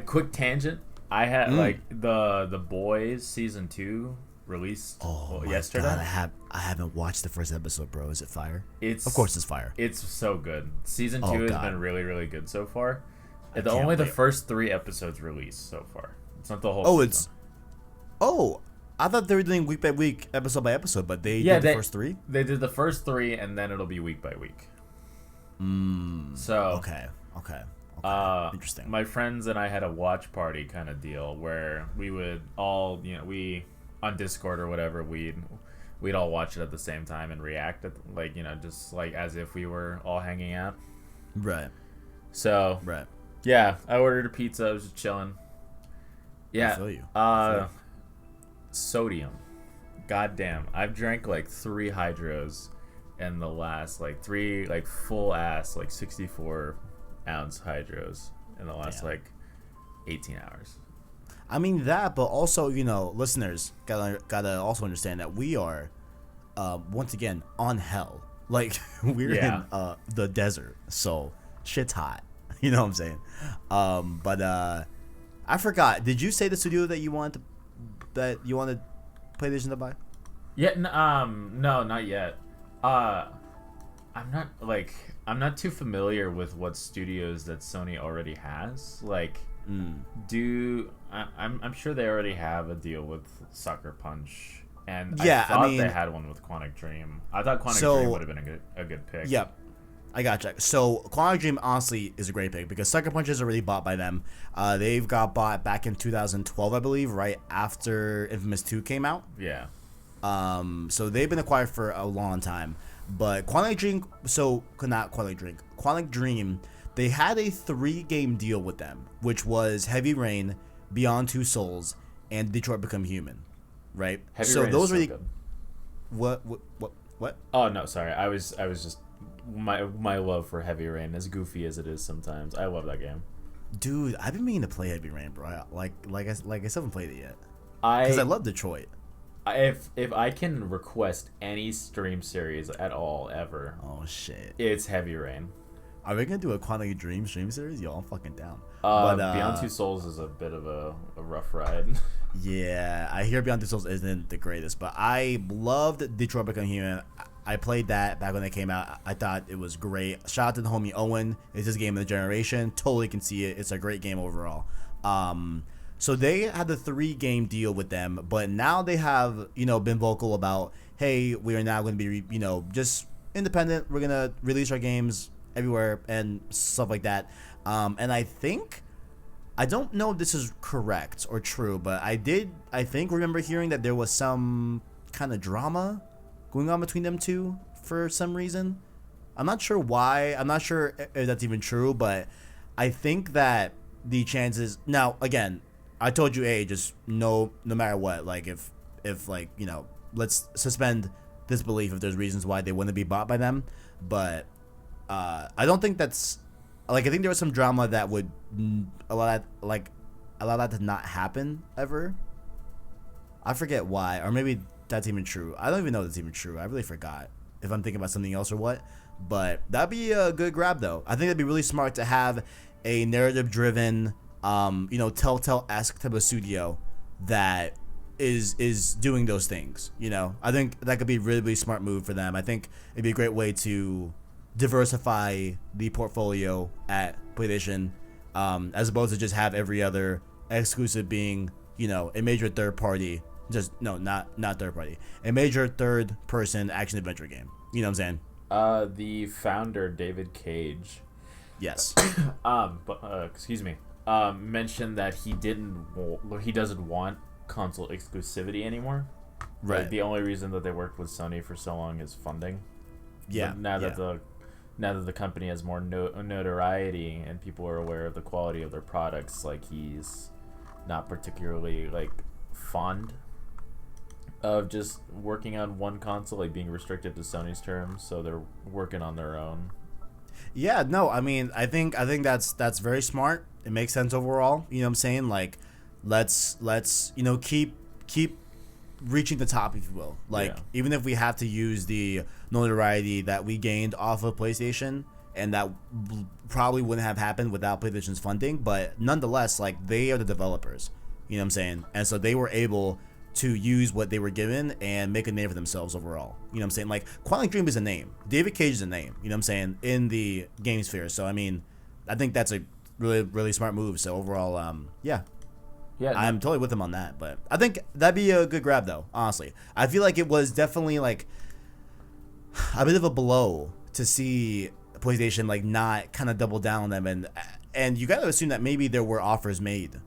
Speaker 2: quick tangent. I had like the Boys season 2 released yesterday. God, I haven't watched the first episode, bro. Is it fire? Of course it's fire. It's so good. Season 2 has been really, really good so far. The first 3 episodes released so far. It's not the whole season. I thought they were doing week by week, episode by episode, but they did the first 3? They did the first 3 and then it'll be week by week. So Okay. Interesting. My friends and I had a watch party kind of deal where we would all, you know, we on Discord or whatever, we'd all watch it at the same time and react, like, you know, just like as if we were all hanging out. Right. So. Right. Yeah, I ordered a pizza. I was just chilling. Yeah. I feel you. Sodium. goddamn, I've drank like 3 hydros in the last like 3 like full ass like 64-ounce hydros in the last like 18 hours.
Speaker 1: I mean that, but also, you know, listeners gotta also understand that we are once again on hell. Like we're in the desert, so shit's hot. You know what I'm saying? But I forgot. Did you say the studio that you wanted PlayStation to buy?
Speaker 2: Yeah, no, not yet. I'm not too familiar with what studios that Sony already has. Like, I'm sure they already have a deal with Sucker Punch. And I thought they had one with Quantic Dream. I thought Quantic Dream would have been a good pick.
Speaker 1: Yep. I gotcha. So Quantic Dream honestly is a great pick because Sucker Punch is already bought by them. They've got bought back in 2012, I believe, right after Infamous 2 came out.
Speaker 2: Yeah.
Speaker 1: So they've been acquired for a long time. But Quantic Dream, they had a 3-game deal with them, which was Heavy Rain, Beyond Two Souls, and Detroit Become Human. Right?
Speaker 2: Heavy Rain
Speaker 1: those
Speaker 2: is
Speaker 1: were
Speaker 2: so
Speaker 1: good. What?
Speaker 2: Oh no, sorry. I was just my love for Heavy Rain, as goofy as it is sometimes. I love that game.
Speaker 1: Dude, I've been meaning to play Heavy Rain, bro. Like I still haven't played it yet. Because I love Detroit.
Speaker 2: If I can request any stream series at all ever,
Speaker 1: oh shit,
Speaker 2: it's Heavy Rain.
Speaker 1: Are we gonna do a Quantic Dream stream series? Yo, I'm fucking down.
Speaker 2: Beyond Two Souls is a bit of a rough ride.
Speaker 1: Yeah, I hear Beyond Two Souls isn't the greatest, but I loved Detroit Become Human. I played that back when it came out. I thought it was great. Shout out to the homie Owen. It's his game of the generation. Totally can see it. It's a great game overall. So they had the 3-game deal with them, but now they have, you know, been vocal about, hey, we are now going to be, you know, just independent. We're going to release our games everywhere and stuff like that. And I don't know if this is correct or true, but I think remember hearing that there was some kind of drama going on between them two for some reason. I'm not sure why. I'm not sure if that's even true, but I think that the chances now, again, I told you, just no matter what, like if like, you know, let's suspend disbelief if there's reasons why they wouldn't be bought by them, but I don't think that's like, I think there was some drama that would allow that to not happen ever. I forget why, or maybe that's even true. I don't even know if that's even true. I really forgot if I'm thinking about something else or what, but that'd be a good grab though. I think that'd be really smart to have a narrative driven, you know, Telltale-esque type of studio that is doing those things. You know, I think that could be a really, really smart move for them. I think it'd be a great way to diversify the portfolio at PlayStation, as opposed to just have every other exclusive being, you know, a major third party. Not third party. A major third person action adventure game. You know what I'm saying?
Speaker 2: The founder, David Cage.
Speaker 1: Yes.
Speaker 2: Excuse me. Mentioned that he doesn't want console exclusivity anymore.
Speaker 1: Right.
Speaker 2: Like, the only reason that they worked with Sony for so long is funding.
Speaker 1: Yeah.
Speaker 2: But now that the company has more notoriety and people are aware of the quality of their products, like, he's not particularly like fond of just working on one console, like being restricted to Sony's terms, so they're working on their own.
Speaker 1: Yeah, no, I mean, I think that's very smart. It makes sense overall. You know what I'm saying? Like, let's you know, keep reaching the top, if you will. Like, even if we have to use the notoriety that we gained off of PlayStation, and that probably wouldn't have happened without PlayStation's funding, but nonetheless, like, they are the developers. You know what I'm saying? And so they were able to use what they were given and make a name for themselves overall. You know what I'm saying? Like, Quantic Dream is a name. David Cage is a name, you know what I'm saying, in the game sphere. So, I mean, I think that's a really, really smart move. So, overall, yeah, I'm totally with him on that. But I think that'd be a good grab, though, honestly. I feel like it was definitely, like, a bit of a blow to see PlayStation, like, not kind of double down on them. And you got to assume that maybe there were offers made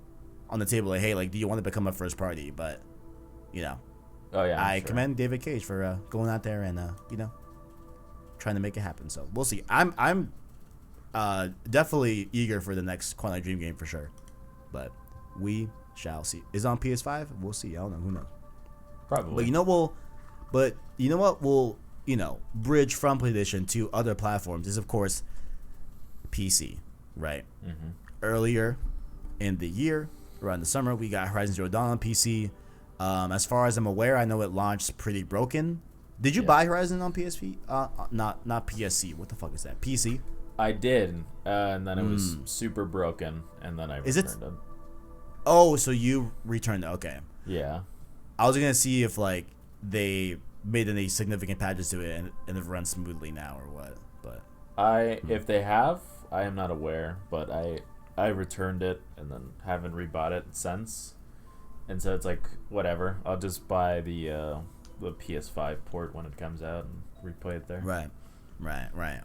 Speaker 1: on the table, like, hey, like, do you want to become a first party? But, you know, I commend David Cage for going out there and you know, trying to make it happen. So we'll see. I'm definitely eager for the next Quantic Dream game for sure, but we shall see. Is it on PS5? We'll see. I don't know. Who knows?
Speaker 2: Probably.
Speaker 1: But you know what will bridge from PlayStation to other platforms is of course PC, right?
Speaker 2: Mm-hmm.
Speaker 1: Earlier in the year, around the summer, we got Horizon Zero Dawn on PC. As far as I'm aware, I know it launched pretty broken. Did you buy Horizon on PSP? Not PSC. What the fuck is that? PC?
Speaker 2: I did, and then it was super broken, and then I returned it.
Speaker 1: Oh, so you returned it. Okay.
Speaker 2: Yeah.
Speaker 1: I was gonna see if like they made any significant patches to it and it runs smoothly now or what. But
Speaker 2: if they have, I am not aware, but I returned it and then haven't rebought it since. And so it's like whatever. I'll just buy the PS5 port when it comes out and replay it there.
Speaker 1: Right.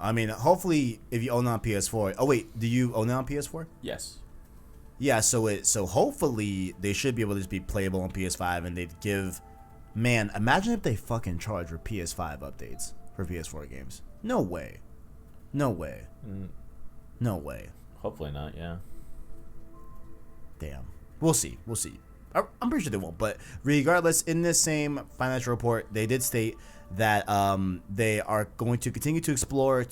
Speaker 1: I mean, hopefully, if you own it on PS4. Oh wait, do you own it on PS4?
Speaker 2: Yes.
Speaker 1: Yeah. So hopefully they should be able to just be playable on PS5, and they'd give. Man, imagine if they fucking charge for PS5 updates for PS4 games. No way. No way. No way.
Speaker 2: Hopefully not. Yeah.
Speaker 1: Damn. We'll see. I'm pretty sure they won't. But regardless, in this same financial report, they did state that they are going to continue to explore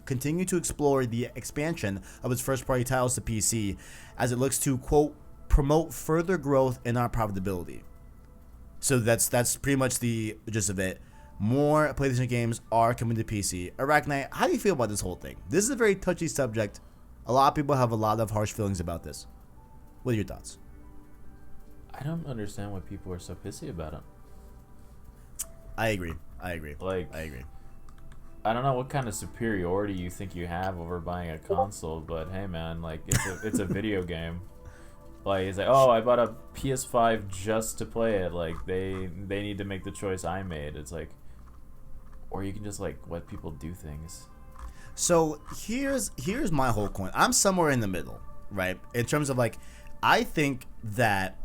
Speaker 1: continue to explore the expansion of its first-party titles to PC as it looks to, quote, promote further growth in our profitability. So that's pretty much the gist of it. More PlayStation games are coming to PC. ArachKnight, how do you feel about this whole thing? This is a very touchy subject. A lot of people have a lot of harsh feelings about this. What are your thoughts?
Speaker 2: I don't understand why people are so pissy about it.
Speaker 1: I agree.
Speaker 2: Like, I agree. I don't know what kind of superiority you think you have over buying a console, but hey, man, like it's a video game. Like it's like, oh, I bought a PS5 just to play it. Like they need to make the choice I made. It's like, or you can just like let people do things.
Speaker 1: So here's my whole coin. I'm somewhere in the middle, right? In terms of like, I think that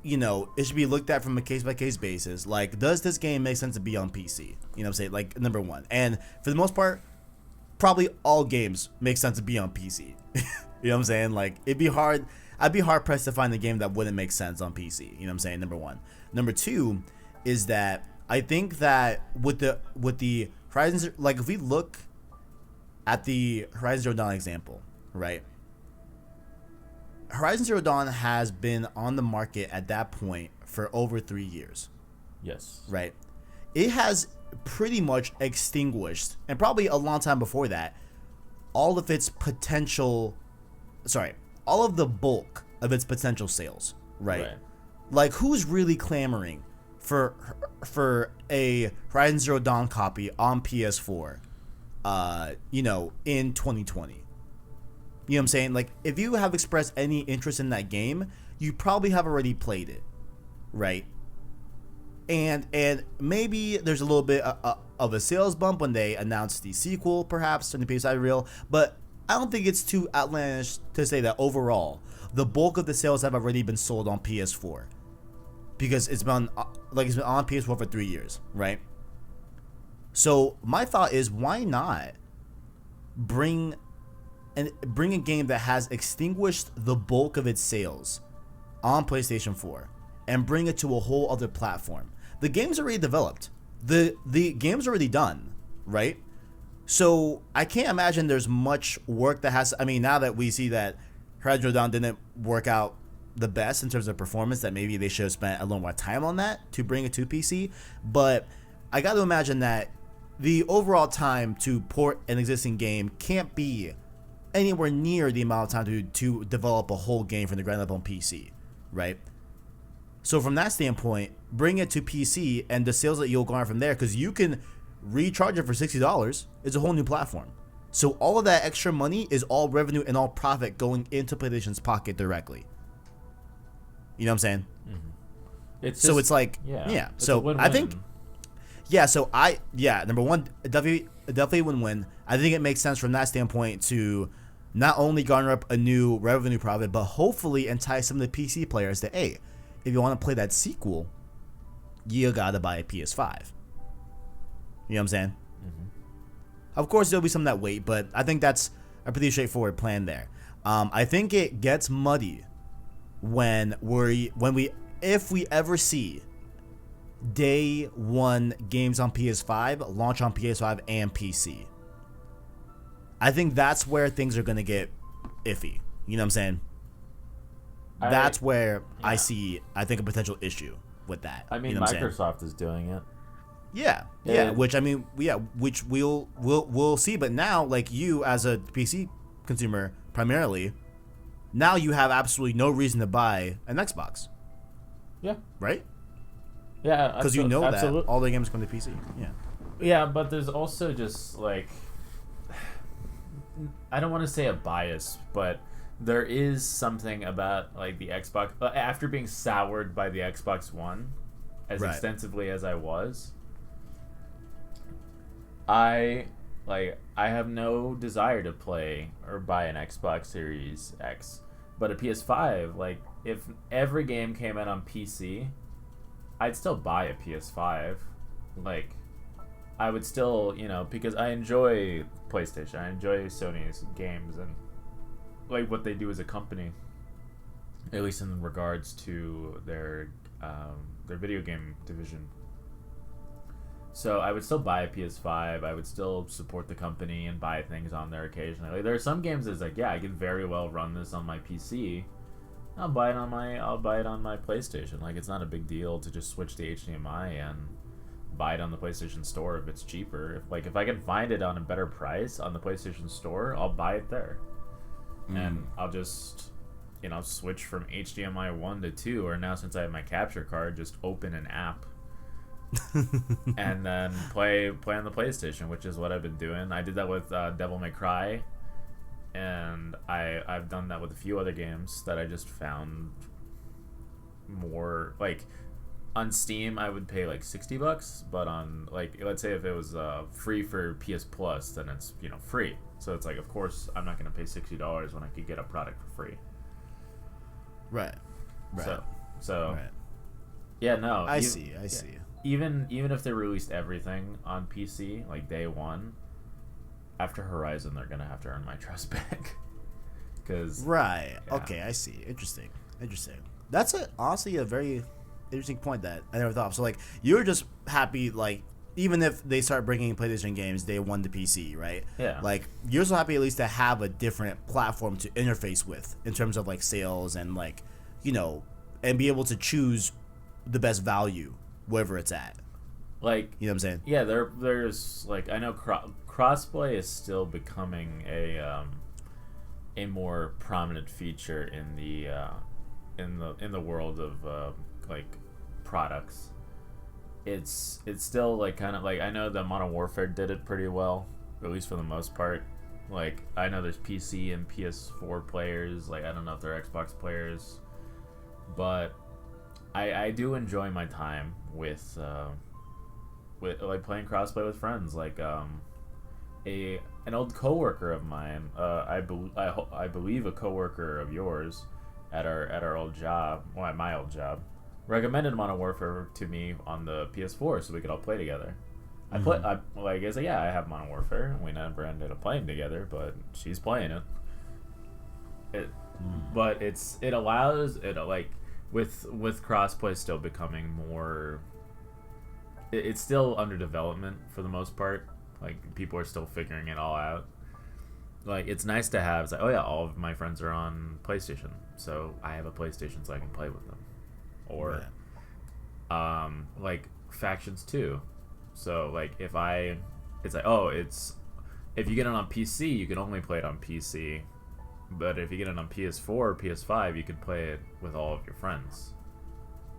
Speaker 1: it should be looked at from a case-by-case basis. Like, does this game make sense to be on PC? You know what I'm saying? Like, number one. And for the most part, probably all games make sense to be on PC. You know what I'm saying? Like, I'd be hard-pressed to find a game that wouldn't make sense on PC. You know what I'm saying? Number one. Number two is that I think that with the Horizon, like, if we look at the Horizon Zero Dawn example, right? Horizon Zero Dawn has been on the market at that point for over 3 years.
Speaker 2: Yes. Right.
Speaker 1: It has pretty much extinguished, and probably a long time before that, all of the bulk of its potential sales, right? Like, who's really clamoring for a Horizon Zero Dawn copy on PS4, in 2020? You know what I'm saying? Like, if you have expressed any interest in that game, you probably have already played it, right? And maybe there's a little bit of a sales bump when they announce the sequel, perhaps, in the PS5 reel, but I don't think it's too outlandish to say that overall, the bulk of the sales have already been sold on PS4, because it's been on PS4 for 3 years, right? So my thought is, why not bring a game that has extinguished the bulk of its sales on PlayStation 4 and bring it to a whole other platform? The game's already developed. The game's already done, right? So I can't imagine there's much work that has. I mean, now that we see that Horizon Zero Dawn didn't work out the best in terms of performance, that maybe they should have spent a little more time on that to bring it to PC. But I got to imagine that the overall time to port an existing game can't be anywhere near the amount of time to develop a whole game from the ground up on PC, right? So from that standpoint, bring it to PC and the sales that you'll garner from there, because you can recharge it for $60. It's a whole new platform. So all of that extra money is all revenue and all profit going into PlayStation's pocket directly. You know what I'm saying?
Speaker 2: Mm-hmm.
Speaker 1: It's like, yeah. So I think, number one, definitely win-win. I think it makes sense from that standpoint to not only garner up a new revenue profit, but hopefully entice some of the PC players that, hey, if you want to play that sequel, you gotta buy a PS5. You know what I'm saying?
Speaker 2: Mm-hmm.
Speaker 1: Of course, there'll be some that wait, but I think that's a pretty straightforward plan there. I think it gets muddy if we ever see day one games on PS5 launch on PS5 and PC. I think that's where things are gonna get iffy. You know what I'm saying? That's where I think a potential issue with that.
Speaker 2: I mean, Microsoft is doing it.
Speaker 1: Yeah. Which we'll see. But now, like, you as a PC consumer primarily, now you have absolutely no reason to buy an Xbox.
Speaker 2: Yeah.
Speaker 1: Right?
Speaker 2: Yeah.
Speaker 1: Because you know that all the games come to PC. Yeah.
Speaker 2: Yeah, but there's also just like, I don't want to say a bias, but there is something about like the Xbox after being soured by the Xbox One as extensively as I was. I have no desire to play or buy an Xbox Series X, but a PS5, like if every game came out on PC, I'd still buy a PS5. Like I would still, because I enjoy PlayStation, I enjoy Sony's games and like what they do as a company, at least in regards to their video game division. So I would still buy a PS5. I would still support the company and buy things on there occasionally. Like, there are some games that's like, yeah, I can very well run this on my PC. I'll buy it on my PlayStation. Like, it's not a big deal to just switch to HDMI and buy it on the PlayStation Store if it's cheaper. If I can find it on a better price on the PlayStation Store, I'll buy it there. And I'll just, switch from HDMI 1 to 2, or now since I have my capture card, just open an app and then play on the PlayStation, which is what I've been doing. I did that with Devil May Cry, and I've done that with a few other games that I just found more, like, on Steam I would pay like $60, but on, like, let's say if it was free for PS Plus, then it's, free. So it's like, of course, I'm not going to pay $60 when I could get a product for free.
Speaker 1: Right.
Speaker 2: So
Speaker 1: right.
Speaker 2: Yeah, no.
Speaker 1: I see.
Speaker 2: Even if they released everything on PC, like day one, after Horizon, they're going to have to earn my trust back.
Speaker 1: Right. Yeah. Okay, I see. Interesting. That's honestly a very interesting point that I never thought of. So, like, you're just happy, like, even if they start bringing PlayStation games day one to PC, right?
Speaker 2: Yeah.
Speaker 1: Like, you're so happy at least to have a different platform to interface with in terms of, like, sales and, like, and be able to choose the best value wherever it's at.
Speaker 2: Like,
Speaker 1: you know what I'm saying?
Speaker 2: Yeah, there's, like, I know crossplay is still becoming a more prominent feature in the world of like products. It's still like kind of like, I know that Modern Warfare did it pretty well, at least for the most part. Like, I know there's PC and PS4 players. Like, I don't know if they're Xbox players, but I do enjoy my time with like playing crossplay with friends. Like an old coworker of mine, I believe a coworker of yours at our old job, well, at my old job, recommended Modern Warfare to me on the PS4 so we could all play together. I was like, yeah, I have Modern Warfare. We never ended up playing together, but she's playing it. But it allows it, like, with crossplay still becoming more. It's still under development for the most part. Like, people are still figuring it all out. Like, it's nice to have. It's like, oh yeah, all of my friends are on PlayStation, so I have a PlayStation so I can play with them. Or, like, factions too. So, like, it's like, if you get it on PC, you can only play it on PC. But if you get it on PS4 or PS5, you can play it with all of your friends.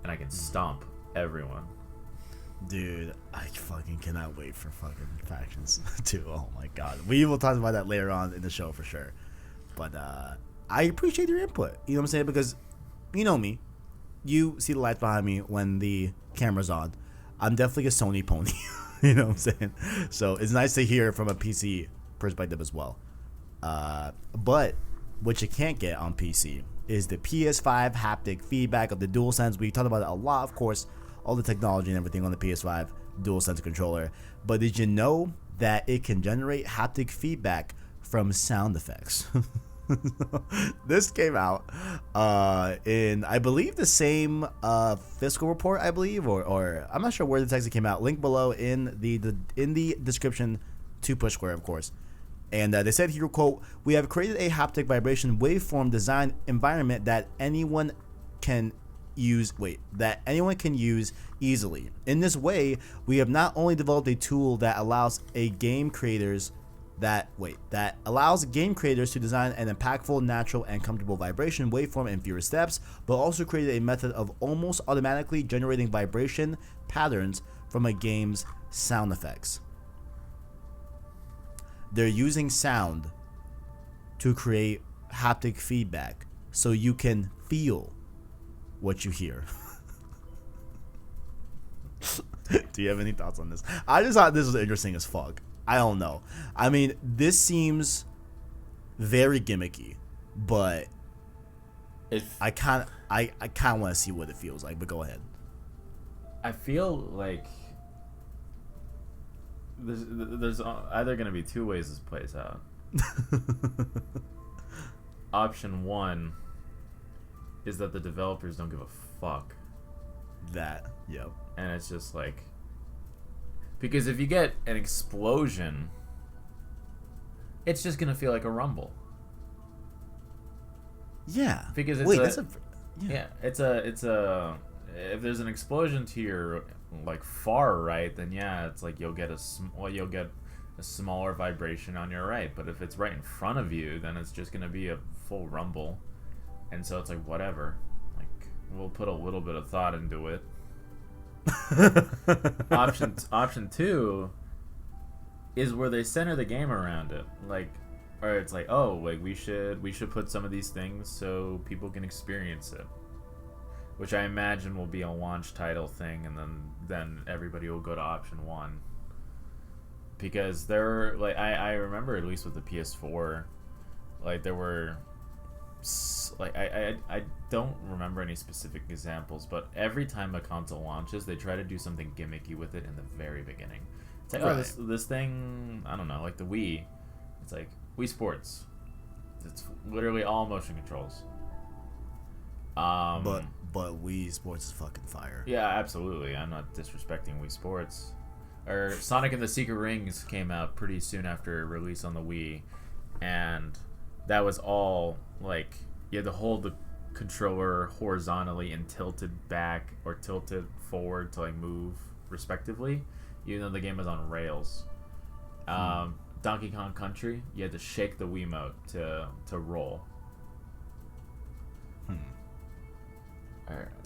Speaker 2: And I can stomp everyone.
Speaker 1: Dude, I fucking cannot wait for fucking factions too. Oh my god. We will talk about that later on in the show for sure. But I appreciate your input. You know what I'm saying? Because you know me. You see the lights behind me when the camera's on. I'm definitely a Sony pony. You know what I'm saying? So it's nice to hear from a PC perspective as well. But what you can't get on PC is the Ps5 haptic feedback of the DualSense. We talked about it a lot, of course, all the technology and everything on the PS5 DualSense controller. But did you know that it can generate haptic feedback from sound effects? This came out in, I believe, the same fiscal report, I believe, or I'm not sure where this actually came out. Link below in the description to Push Square, of course. And they said here, quote, "We have created a haptic vibration waveform design environment that anyone can use easily. In this way, we have not only developed a tool that allows game creators to design an impactful, natural, and comfortable vibration waveform in fewer steps, but also created a method of almost automatically generating vibration patterns from a game's sound effects." They're using sound to create haptic feedback so you can feel what you hear. Do you have any thoughts on this? I just thought this was interesting as fuck. I don't know. I mean, this seems very gimmicky, but I kind of want to see what it feels like. But go ahead.
Speaker 2: I feel like there's either going to be two ways this plays out. Option one is that the developers don't give a fuck.
Speaker 1: Yep.
Speaker 2: And it's just like, because if you get an explosion, it's just gonna feel like a rumble.
Speaker 1: Yeah.
Speaker 2: Because it's it's a if there's an explosion to your like far right, then yeah, it's like you'll get a smaller vibration on your right. But if it's right in front of you, then it's just gonna be a full rumble. And so it's like, whatever. Like, we'll put a little bit of thought into it. Option two is where they center the game around it. Like, or it's like, oh, like we should put some of these things so people can experience it. Which I imagine will be a launch title thing, and then everybody will go to option one. Because there, like, I remember, at least with the PS4, like there were, like, I don't remember any specific examples, but every time a console launches, they try to do something gimmicky with it in the very beginning. It's like, oh, this thing, I don't know, like the Wii. It's like Wii Sports. It's literally all motion controls.
Speaker 1: But Wii Sports is fucking fire.
Speaker 2: Yeah, absolutely. I'm not disrespecting Wii Sports. Or Sonic and the Secret Rings came out pretty soon after release on the Wii, and that was all like you had to hold the controller horizontally and tilted back or tilted forward to like move respectively, even though the game was on rails. Donkey Kong Country, you had to shake the Wiimote to roll.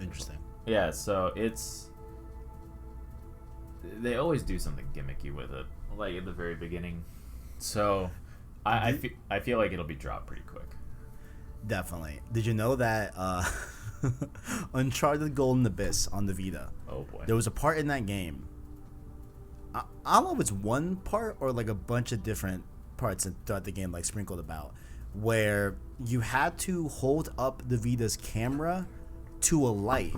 Speaker 1: Interesting.
Speaker 2: Yeah, so they always do something gimmicky with it, like at the very beginning. So I feel like it'll be dropped pretty quick.
Speaker 1: Definitely. Did you know that Uncharted Golden Abyss on the Vita?
Speaker 2: Oh boy.
Speaker 1: There was a part in that game. I don't know if it's one part or like a bunch of different parts throughout the game, like sprinkled about, where you had to hold up the Vita's camera to a light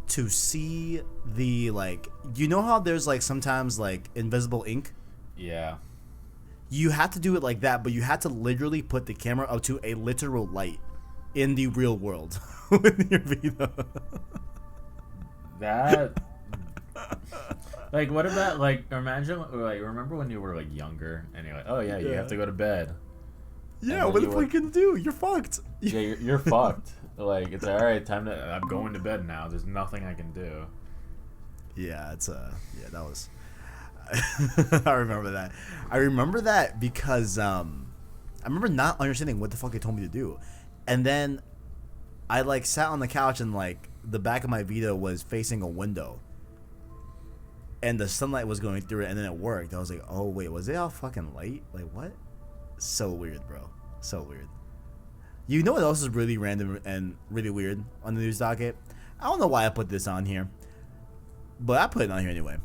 Speaker 1: to see the, like, you know how there's like sometimes like invisible ink?
Speaker 2: Yeah.
Speaker 1: You had to do it like that, but you had to literally put the camera up to a literal light in the real world with your Vita.
Speaker 2: That, like, what about, like, imagine, like, remember when you were like younger and you're like, oh yeah, you have to go to bed.
Speaker 1: Yeah, what the fuck are you gonna do? You're fucked.
Speaker 2: Yeah, you're fucked. Like, it's all right, I'm going to bed now. There's nothing I can do.
Speaker 1: Yeah, yeah, that was. I remember that. I remember that because I remember not understanding what the fuck they told me to do, and then I like sat on the couch and like the back of my Vita was facing a window, and the sunlight was going through it, and then it worked. I was like, oh wait, was it all fucking light? Like what? So weird, bro. So weird. You know what else is really random and really weird on the news docket? I don't know why I put this on here, but I put it on here anyway.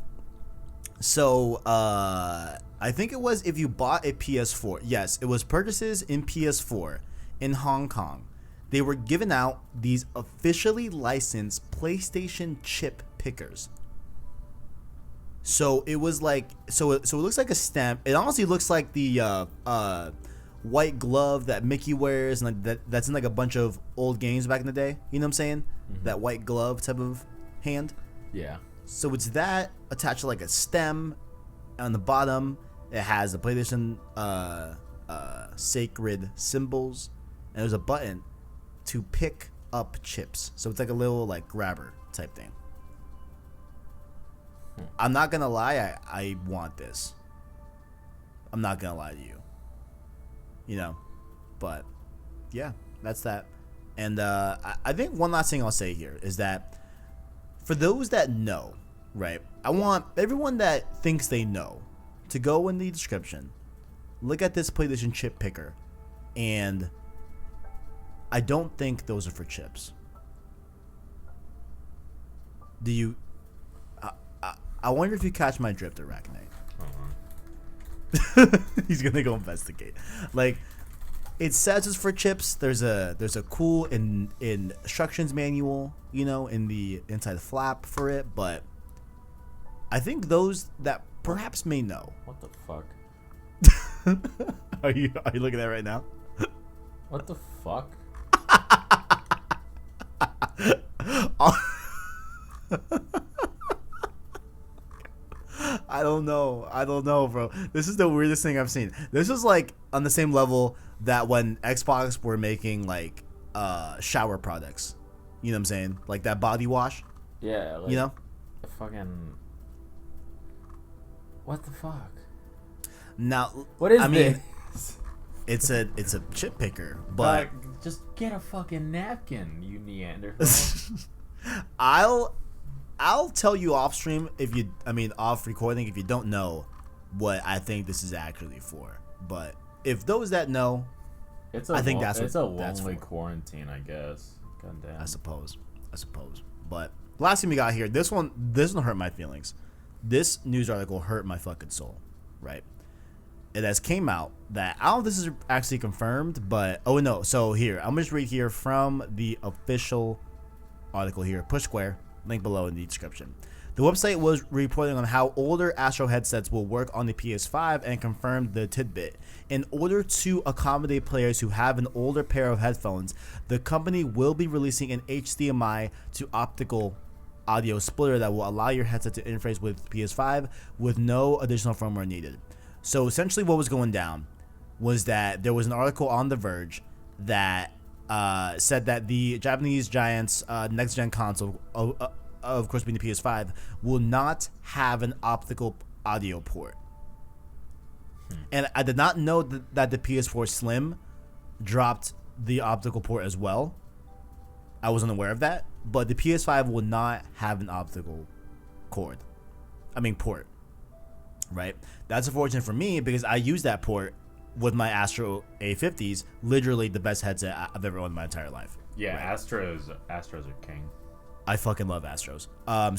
Speaker 1: So, I think it was if you bought a PS4. Yes, it was purchases in PS4 in Hong Kong. They were giving out these officially licensed PlayStation chip pickers. So it was like, so it looks like a stamp. It honestly looks like the white glove that Mickey wears, and like that's in like a bunch of old games back in the day. You know what I'm saying?
Speaker 2: Mm-hmm.
Speaker 1: That white glove type of hand.
Speaker 2: Yeah.
Speaker 1: So it's that attached to like a stem. On the bottom, it has the PlayStation sacred symbols, and there's a button to pick up chips. So it's like a little like grabber type thing. I'm not gonna lie, I want this. I'm not gonna lie to you. You know, but yeah, that's that. And I think one last thing I'll say here is that for those that know, right? I want everyone that thinks they know to go in the description, look at this PlayStation chip picker, and I don't think those are for chips. Do you? I wonder if you catch my drift, ArachKnight. He's gonna go investigate. Like, it says it's for chips. There's a cool instructions manual, you know, in the inside flap for it, but I think those that perhaps may know.
Speaker 2: What the fuck?
Speaker 1: Are you looking at it right now?
Speaker 2: What the fuck?
Speaker 1: I don't know, bro. This is the weirdest thing I've seen. This is like on the same level that when Xbox were making like shower products. You know what I'm saying? Like that body wash.
Speaker 2: Yeah. Like,
Speaker 1: you know?
Speaker 2: Fucking. What the fuck?
Speaker 1: Now,
Speaker 2: what is
Speaker 1: this? It's a chip picker, but
Speaker 2: just get a fucking napkin, you Neanderthal.
Speaker 1: I'll tell you off stream off recording if you don't know what I think this is actually for. But if those that know, I think that's
Speaker 2: a lonely quarantine, I guess. God damn.
Speaker 1: I suppose. But last thing we got here, this one hurt my feelings. This news article hurt my fucking soul, right? It has came out that I don't know if this is actually confirmed, but so here, I'm just read here from the official article here, Push Square, link below in the description. The website was reporting on how older Astro headsets will work on the PS5 and confirmed the tidbit. In order to accommodate players who have an older pair of headphones, the company will be releasing an HDMI to optical audio splitter that will allow your headset to interface with PS5 with no additional firmware needed. So essentially what was going down was that there was an article on The Verge that said that the Japanese giant's next-gen console, of course being the PS5, will not have an optical audio port. And I did not know that the PS4 Slim dropped the optical port as well. I wasn't aware of that. But the PS5 will not have an optical port. Right? That's unfortunate for me because I use that port with my Astro A50s, literally the best headset I've ever owned in my entire life.
Speaker 2: Yeah,
Speaker 1: right?
Speaker 2: Astros are king.
Speaker 1: I fucking love Astros.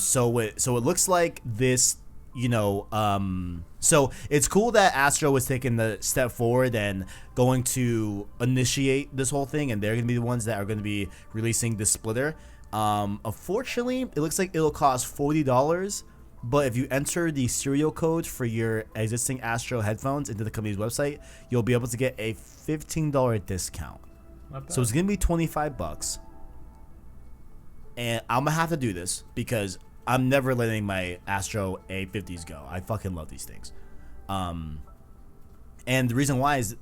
Speaker 1: So it looks like this, so it's cool that Astro was taking the step forward and going to initiate this whole thing, and they're going to be the ones that are going to be releasing this splitter. Unfortunately, it looks like it'll cost $40, but if you enter the serial code for your existing Astro headphones into the company's website, you'll be able to get a $15 discount. So it's gonna be $25, and I'm gonna have to do this because I'm never letting my Astro A50s go. I fucking love these things. And the reason why is,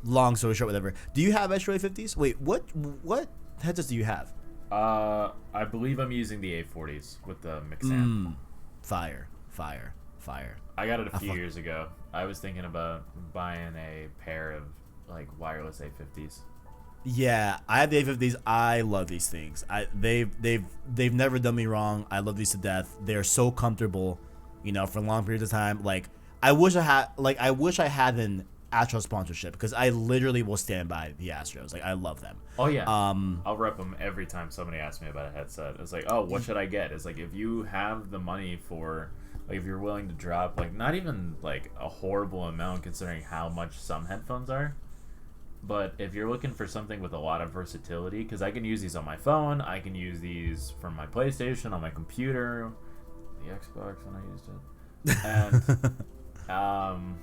Speaker 1: long story short, whatever. Do you have Astro A50s? Wait, what headsets do you have?
Speaker 2: I believe I'm using the A40s with the Mixamp.
Speaker 1: Fire.
Speaker 2: I got it a few years ago. I was thinking about buying a pair of like wireless A50s.
Speaker 1: Yeah, I have the A50s. I love these things. They've never done me wrong. I love these to death. They're so comfortable, for long periods of time. Like I wish I had an Astro sponsorship because I literally will stand by the Astros. Like I love them.
Speaker 2: Oh yeah. I'll rep them every time somebody asks me about a headset. It's like, oh, what should I get? It's like if you have the money for, like, if you're willing to drop like not even like a horrible amount considering how much some headphones are, but if you're looking for something with a lot of versatility, because I can use these on my phone, I can use these from my PlayStation, on my computer, the Xbox when I used it, and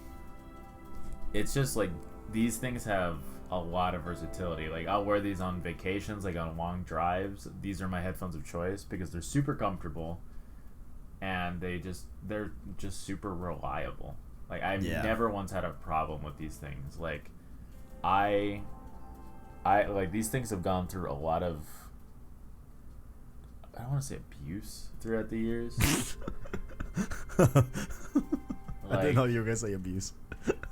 Speaker 2: it's just like these things have a lot of versatility. Like, I'll wear these on vacations, like on long drives. These are my headphones of choice because they're super comfortable, and they're just super reliable. Like, I've never once had a problem with these things. Like, I like, these things have gone through a lot of, I don't want to say abuse throughout the years.
Speaker 1: I didn't know you were gonna say abuse.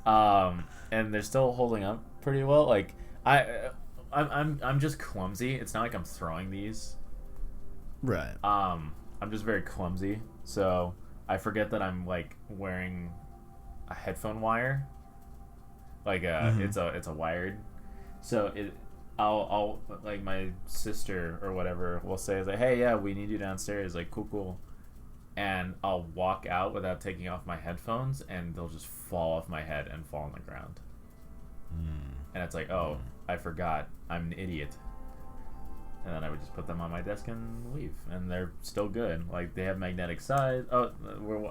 Speaker 2: And they're still holding up pretty well. Like, I'm just clumsy. It's not like I'm throwing these.
Speaker 1: Right.
Speaker 2: I'm just very clumsy, so I forget that I'm like wearing a headphone wire. Like, it's a wired. So I'll like, my sister or whatever will say, like, hey, yeah, we need you downstairs. Like, cool. And I'll walk out without taking off my headphones, and they'll just fall off my head and fall on the ground. And it's like, oh, I forgot. I'm an idiot. And then I would just put them on my desk and leave. And they're still good. Like, they have magnetic size. Oh,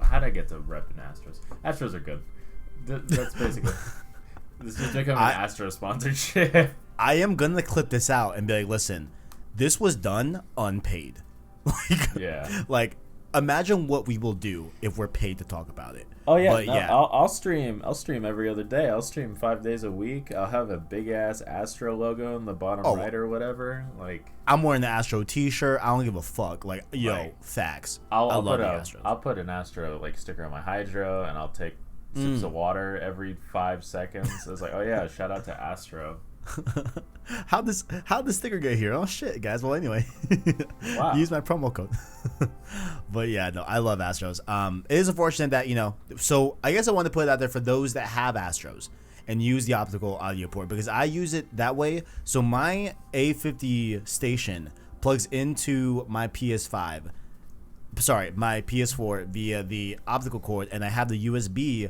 Speaker 2: how'd I get to repping Astros? Astros are good. That's basically... This is becoming an Astro sponsorship.
Speaker 1: I am going to clip this out and be like, listen, this was done unpaid. Like, imagine what we will do if we're paid to talk about it.
Speaker 2: Oh yeah, I'll stream every other day. I'll stream 5 days a week. I'll have a big ass Astro logo in the bottom right or whatever. Like,
Speaker 1: I'm wearing the Astro t-shirt. I don't give a fuck. Like, facts.
Speaker 2: I'll put an Astro like sticker on my Hydro, and I'll take sips of water every 5 seconds. It's like, oh yeah, shout out to Astro.
Speaker 1: How'd the sticker get here? Oh shit, guys. Well, anyway,
Speaker 2: wow.
Speaker 1: Use my promo code. But yeah, no, I love Astros. It is unfortunate that, so I guess I want to put it out there for those that have Astros and use the optical audio port, because I use it that way. So my A50 station plugs into my PS4 via the optical cord, and I have the USB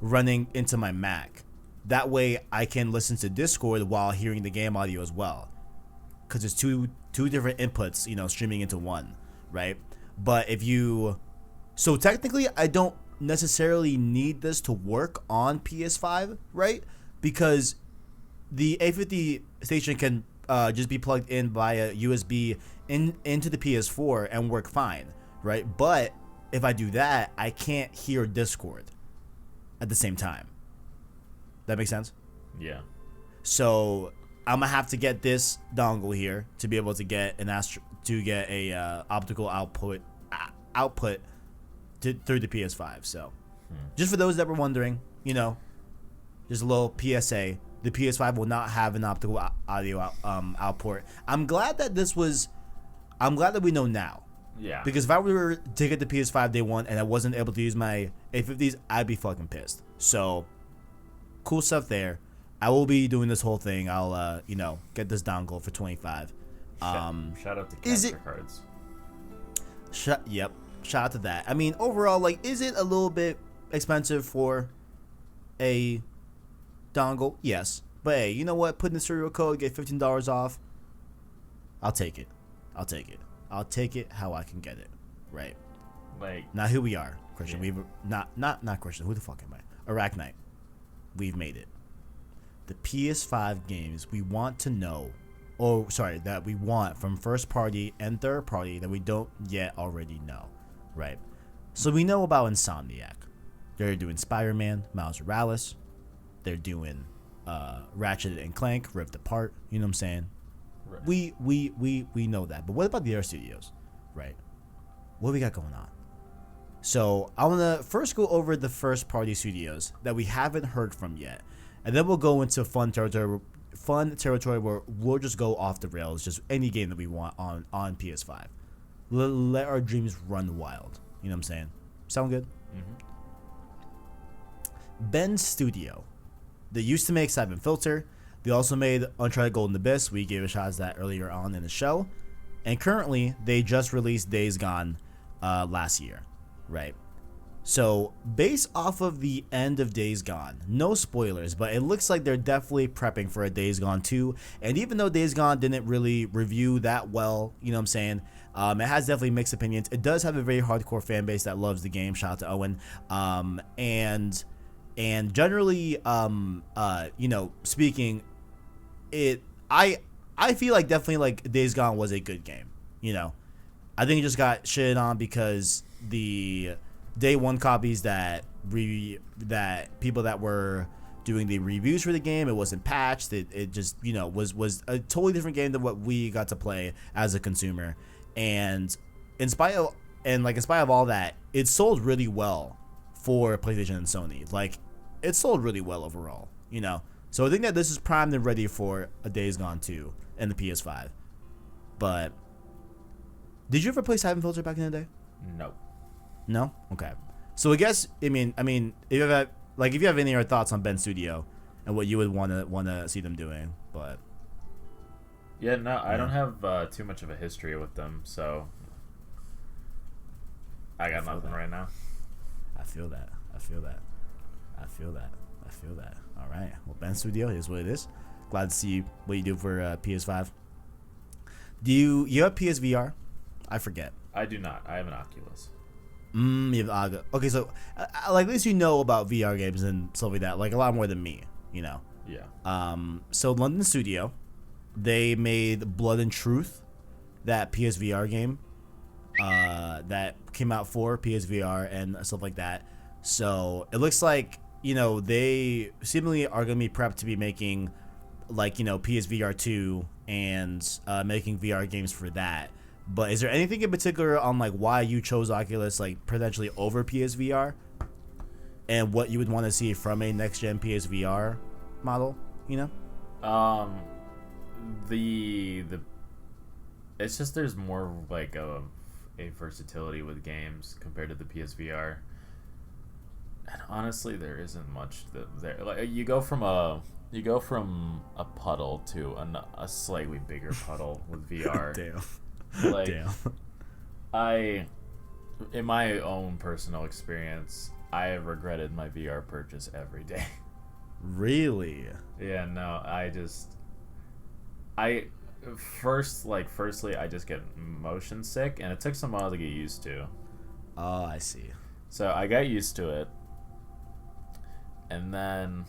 Speaker 1: running into my Mac. That way I can listen to Discord while hearing the game audio as well, because it's two different inputs, streaming into one, right? But so technically I don't necessarily need this to work on PS5, right? Because the A50 station can just be plugged in via USB into the PS4 and work fine, right? But if I do that, I can't hear Discord at the same time. That makes sense?
Speaker 2: Yeah.
Speaker 1: So I'm gonna have to get this dongle here to be able to get a optical output through the PS5. So just for those that were wondering, just a little PSA: the PS5 will not have an optical audio output. I'm glad that we know now.
Speaker 2: Yeah.
Speaker 1: Because if I were to get the PS5 day one and I wasn't able to use my A50s, I'd be fucking pissed. So cool stuff there. I will be doing this whole thing. I'll get this dongle for $25.
Speaker 2: Shout out to capture cards.
Speaker 1: Yep. Shout out to that. I mean, overall, like, is it a little bit expensive for a dongle? Yes. But hey, you know what? Put in the serial code, get $15 off. I'll take it. I'll take it how I can get it. Right.
Speaker 2: Like,
Speaker 1: now here we are, Christian. Yeah. We've not Christian. Who the fuck am I? ArachKnight. We've made it. The PS5 games we want to know, that we want from first party and third party that we don't yet already know, right? So we know about Insomniac. They're doing Spider-Man, Miles Morales. They're doing Ratchet and Clank, Rift Apart. You know what I'm saying? Right. We know that. But what about the other studios, right? What we got going on? So I want to first go over the first party studios that we haven't heard from yet, and then we'll go into fun territory where we'll just go off the rails, just any game that we want on PS5. Let our dreams run wild. You know what I'm saying? Sound good?
Speaker 2: Mm-hmm.
Speaker 1: Ben's studio. They used to make Siphon Filter. They also made Uncharted Golden Abyss. We gave a shot at that earlier on in the show. And currently, they just released Days Gone last year. Right. So, based off of the end of Days Gone, no spoilers, but it looks like they're definitely prepping for a Days Gone 2. And even though Days Gone didn't really review that well, you know what I'm saying, it has definitely mixed opinions. It does have a very hardcore fan base that loves the game. Shout out to Owen. And And generally, speaking, I feel like definitely like Days Gone was a good game. I think it just got shitted on because the day one copies that people that were doing the reviews for the game, it wasn't patched. It just was a totally different game than what we got to play as a consumer. And in spite of all that, it sold really well for PlayStation and Sony. Like, it sold really well overall. So I think that this is primed and ready for a Days Gone 2 and the PS5. But did you ever play Siphon Filter back in the day?
Speaker 2: No.
Speaker 1: No? Okay. So I guess if you have any other thoughts on Ben Studio and what you would want to see them doing, but
Speaker 2: yeah, no, I don't have too much of a history with them, so I got nothing right now.
Speaker 1: I feel that. All right. Well, Ben Studio is what it is. Glad to see what you do for PS5. Do you have PSVR? I forget.
Speaker 2: I do not. I have an Oculus.
Speaker 1: You have okay, so like at least you know about VR games and stuff like that, like a lot more than me.
Speaker 2: Yeah.
Speaker 1: So London Studio, they made Blood and Truth, that PSVR game, that came out for PSVR and stuff like that. So it looks like they seemingly are going to be prepped to be making PSVR 2 and making VR games for that. But is there anything in particular on why you chose Oculus potentially over PSVR, and what you would want to see from a next gen PSVR model?
Speaker 2: The it's just there's more a versatility with games compared to the PSVR. And honestly, there isn't much there. You go from a puddle to a slightly bigger puddle with VR.
Speaker 1: Damn.
Speaker 2: Damn. In my own personal experience, I have regretted my VR purchase every day.
Speaker 1: Really?
Speaker 2: Yeah. No. Firstly, I just get motion sick, and it took some while to get used to.
Speaker 1: Oh, I see.
Speaker 2: So I got used to it. And then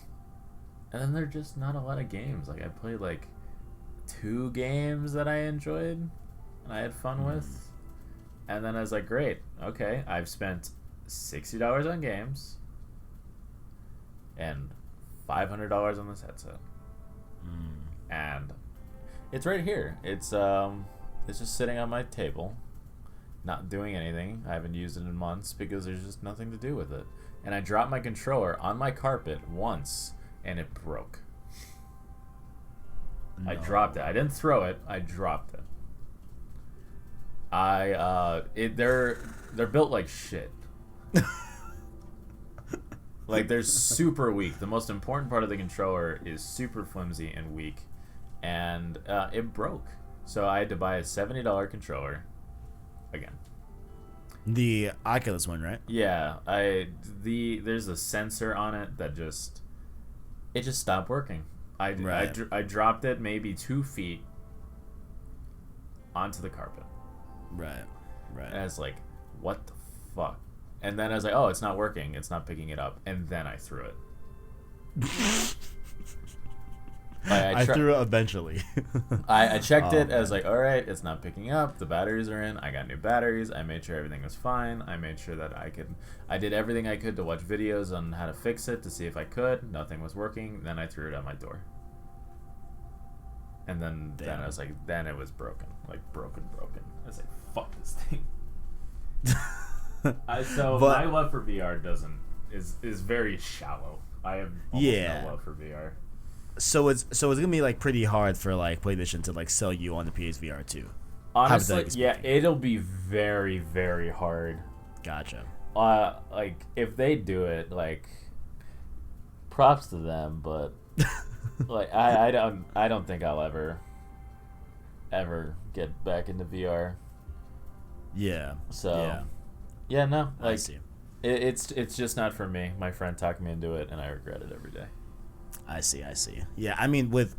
Speaker 2: there are just not a lot of games. I played 2 games that I enjoyed and I had fun with. And then I was like, great, okay, I've spent $60 on games and $500 on this headset. And it's right here. It's just sitting on my table, not doing anything. I haven't used it in months because there's just nothing to do with it. And I dropped my controller on my carpet once, and it broke. No. I dropped it. I didn't throw it. I dropped it. They're built like shit. They're super weak. The most important part of the controller is super flimsy and weak, and it broke. So I had to buy a $70 controller again.
Speaker 1: The Oculus one, right?
Speaker 2: Yeah, there's a sensor on it that just stopped working. I dropped it maybe 2 feet onto the carpet.
Speaker 1: Right.
Speaker 2: And I was like, what the fuck? And then I was like, oh, it's not working. It's not picking it up. And then I threw it.
Speaker 1: I threw it eventually.
Speaker 2: I checked it. I was like, all right, it's not picking up. The batteries are in. I got new batteries. I made sure everything was fine. I made sure that I did everything I could to watch videos on how to fix it to see if I could. Nothing was working. Then I threw it out my door. And then I was like, then it was broken. Broken. I was like, fuck this thing. My love for VR is very shallow. I have almost no love for VR.
Speaker 1: So it's gonna be pretty hard for PlayStation to sell you on the PSVR 2.
Speaker 2: Honestly, yeah, it'll be very, very hard.
Speaker 1: Gotcha.
Speaker 2: If they do it, props to them, but I don't think I'll ever get back into VR.
Speaker 1: Yeah.
Speaker 2: So yeah, no,
Speaker 1: I see.
Speaker 2: It's just not for me. My friend talked me into it, and I regret it every day.
Speaker 1: I see. Yeah, I mean, with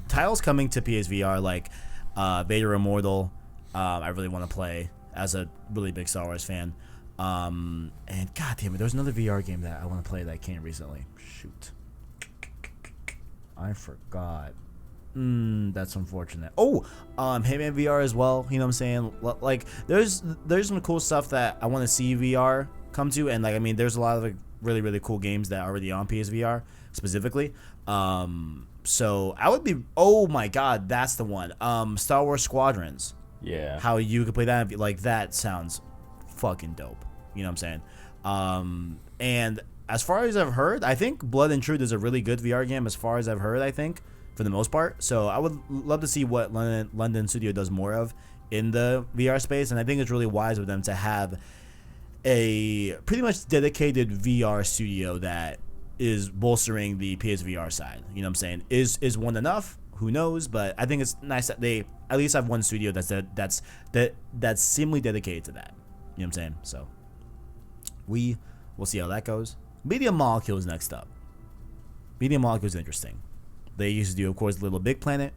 Speaker 1: titles coming to PSVR Vader Immortal, I really want to play as a really big Star Wars fan. And god damn it, there's another VR game that I want to play that came recently. Shoot, I forgot. That's unfortunate. Oh, Hitman VR as well. You know what I'm saying? Like, there's some cool stuff that I want to see VR come to, and like, I mean, there's a lot of like really really cool games that are already on PSVR specifically. So I would be. Oh my god, that's the one. Star Wars Squadrons.
Speaker 2: Yeah.
Speaker 1: How you could play that? Like, that sounds fucking dope. You know what I'm saying? And as far as I've heard, I think Blood and Truth is a really good VR game. As far as I've heard, I think, for the most part. So I would love to see what London Studio does more of in the VR space, and I think it's really wise of them to have a pretty much dedicated VR studio that is bolstering the PSVR side. You know what I'm saying? Is one enough? Who knows? But I think it's nice that they at least have one studio that's seemingly dedicated to that. You know what I'm saying? So we'll see how that goes. Media Molecule is next up. Media Molecule is interesting. They used to do, of course, Little Big Planet,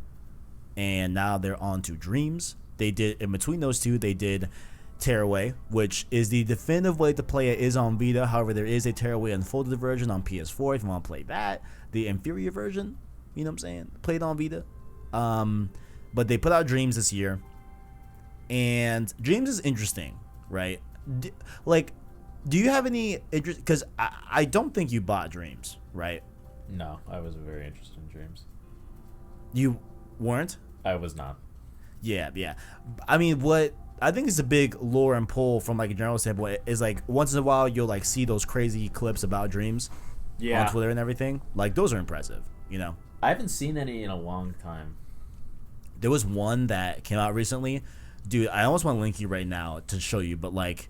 Speaker 1: and now they're on to Dreams. They did, in between those two, they did Tearaway, which is the definitive way to play it, is on Vita. However, there is a Tearaway Unfolded version on PS4 if you want to play that. The inferior version, you know what I'm saying, played on Vita. But they put out Dreams this year, and Dreams is interesting, right? Do you have any interest? Because I don't think you bought Dreams, right?
Speaker 2: No, I wasn't very interested in Dreams.
Speaker 1: You weren't?
Speaker 2: I was not.
Speaker 1: Yeah. I mean, what I think is a big lore and pull from like a general standpoint is like once in a while you'll like see those crazy clips about Dreams on Twitter and everything. Like, those are impressive, you know?
Speaker 2: I haven't seen any in a long time.
Speaker 1: There was one that came out recently. Dude, I almost want to link you right now to show you, but like,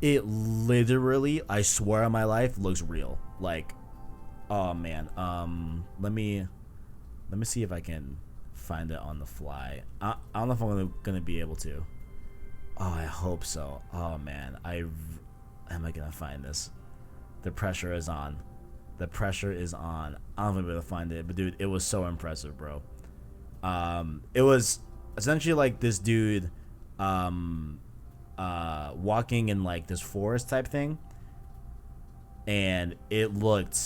Speaker 1: it literally, I swear on my life, looks real. Like, oh man, let me see if I can find it on the fly. I don't know if I'm gonna be able to. Oh, I hope so. Oh man, am I gonna find this? The pressure is on. The pressure is on. I don't know if I'm able to find it, but dude, it was so impressive, bro. It was essentially like this dude, walking in like this forest type thing, and it looked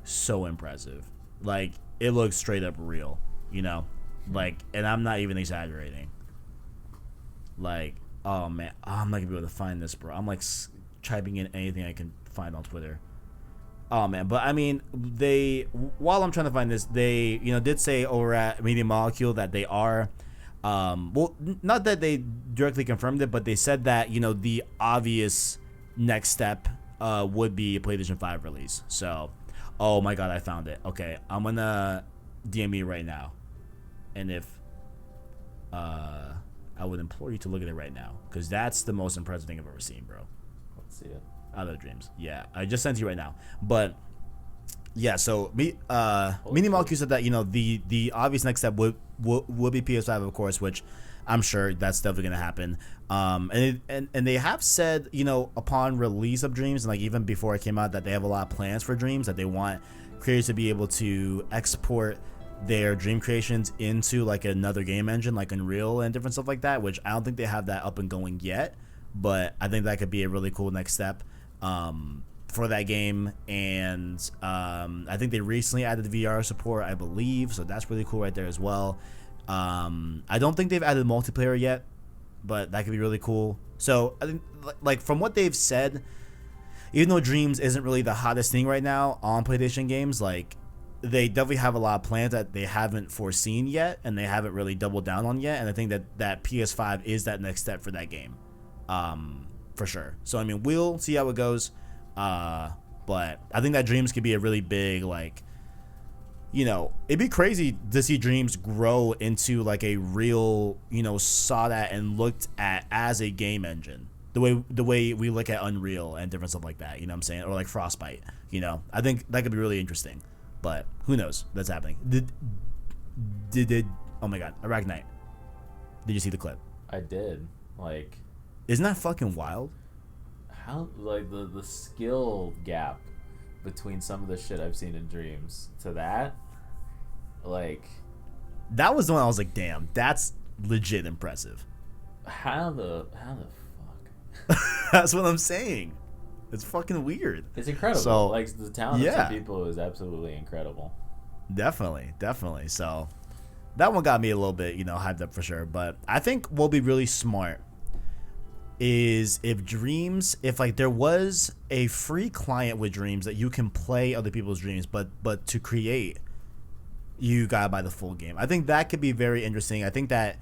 Speaker 1: so impressive. Like, it looked straight up real, you know? Like, and I'm not even exaggerating. Like, oh man, I'm not gonna be able to find this, bro. I'm like typing in anything I can find on Twitter. Oh man, but I mean, while I'm trying to find this, they, you know, did say over at Media Molecule that they are, well, not that they directly confirmed it, but they said that, you know, the obvious next step would be a PlayStation 5 release. So, oh my god, I found it. Okay, I'm gonna DM you right now, and if I would implore you to look at it right now, because that's the most impressive thing I've ever seen, bro.
Speaker 2: Let's see it.
Speaker 1: Out of Dreams. Yeah, I just sent you right now. But yeah, so Media Molecule said that, you know, the obvious next step would be PS5, of course, which I'm sure that's definitely gonna happen. And they have said, you know, upon release of Dreams, and like even before it came out, that they have a lot of plans for Dreams, that they want creators to be able to export their dream creations into like another game engine, like Unreal and different stuff like that, which I don't think they have that up and going yet, but I think that could be a really cool next step for that game. And I think they recently added VR support, I believe, so that's really cool right there as well. I don't think they've added multiplayer yet, but that could be really cool. So I think, like, from what they've said, even though Dreams isn't really the hottest thing right now on PlayStation games, like, they definitely have a lot of plans that they haven't foreseen yet, and they haven't really doubled down on yet. And I think that PS5 is that next step for that game, for sure. So I mean, we'll see how it goes, but I think that Dreams could be a really big, like, you know, it'd be crazy to see Dreams grow into like a real, you know, sought at and looked at as a game engine, the way we look at Unreal and different stuff like that, you know what I'm saying, or like Frostbite. You know, I think that could be really interesting. But who knows? That's happening. Did oh my god, ArachKnight. Did you see the clip?
Speaker 2: I did. Like,
Speaker 1: isn't that fucking wild?
Speaker 2: How, like, the skill gap between some of the shit I've seen in Dreams to that, like,
Speaker 1: that was the one I was like, damn, that's legit impressive.
Speaker 2: How the fuck?
Speaker 1: That's what I'm saying. It's fucking weird.
Speaker 2: It's incredible.
Speaker 1: So,
Speaker 2: like the talent of some people is absolutely incredible.
Speaker 1: Definitely. So that one got me a little bit, hyped up for sure. But I think what'll be really smart is if like there was a free client with Dreams that you can play other people's dreams, but to create, you gotta buy the full game. I think that could be very interesting. I think that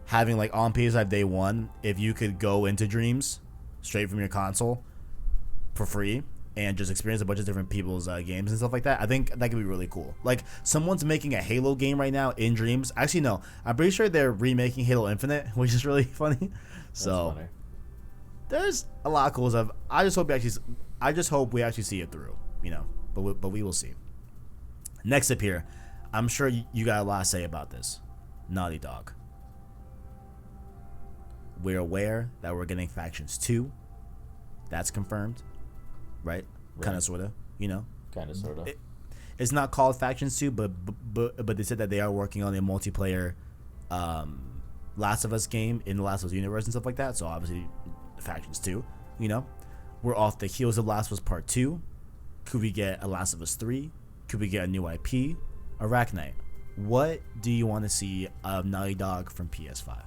Speaker 1: having like on PS5 day one, if you could go into Dreams straight from your console for free and just experience a bunch of different people's games and stuff like that, I think that could be really cool. Like someone's making a Halo game right now in Dreams. Actually, no, I'm pretty sure they're remaking Halo Infinite, which is really funny. So
Speaker 2: funny.
Speaker 1: There's a lot of cool stuff. I just hope we actually see it through, but we will see. Next up here, I'm sure you got a lot to say about this. Naughty Dog. We're aware that we're getting Factions 2. That's confirmed. Right? Kind of, sort of,
Speaker 2: Kind of, sort of.
Speaker 1: It's not called Factions 2, but they said that they are working on a multiplayer Last of Us game in the Last of Us universe and stuff like that. So obviously, Factions 2, We're off the heels of Last of Us Part 2. Could we get a Last of Us 3? Could we get a new IP? ArachKnight. What do you want to see of Naughty Dog from PS5?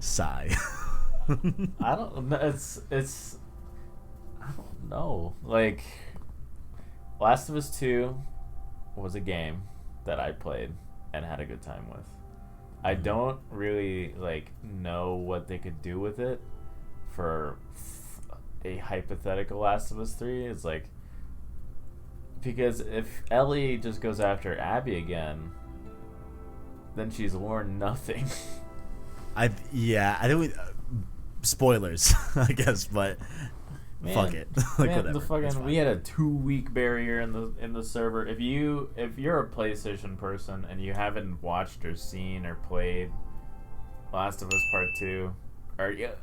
Speaker 1: Sigh.
Speaker 2: I don't know. It's. I don't know. Like, Last of Us 2 was a game that I played and had a good time with. I don't really know what they could do with it for a hypothetical Last of Us 3. It's because if Ellie just goes after Abby again, then she's learned nothing.
Speaker 1: I think spoilers, I guess, but man, fuck it. Whatever.
Speaker 2: We had a 2-week barrier in the server. If you're a PlayStation person and you haven't watched or seen or played Last of Us Part 2,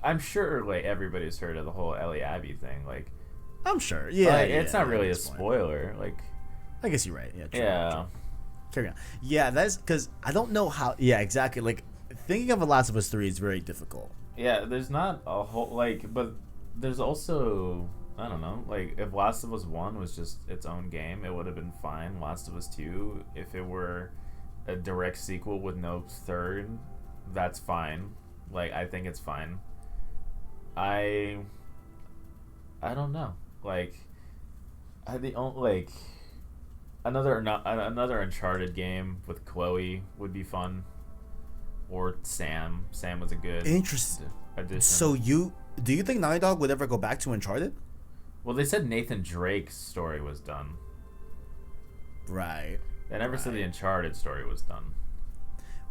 Speaker 2: I'm sure everybody's heard of the whole Ellie Abby thing.
Speaker 1: I'm sure. Yeah,
Speaker 2: it's not really a spoiler.
Speaker 1: I guess you're right. Yeah.
Speaker 2: True.
Speaker 1: Carry on. Yeah, that's because I don't know how. Yeah, exactly. Thinking of a Last of Us 3 is very difficult.
Speaker 2: Yeah, there's not a whole but there's also, I don't know, if Last of Us 1 was just its own game, it would have been fine. Last of Us 2, if it were a direct sequel with no third, that's fine. I think it's fine. I don't know. Another Uncharted game with Chloe would be fun. Or Sam. Sam was a good
Speaker 1: interesting
Speaker 2: addition.
Speaker 1: So do you think Naughty Dog would ever go back to Uncharted?
Speaker 2: Well, they said Nathan Drake's story was done.
Speaker 1: Right.
Speaker 2: They never said the Uncharted story was done.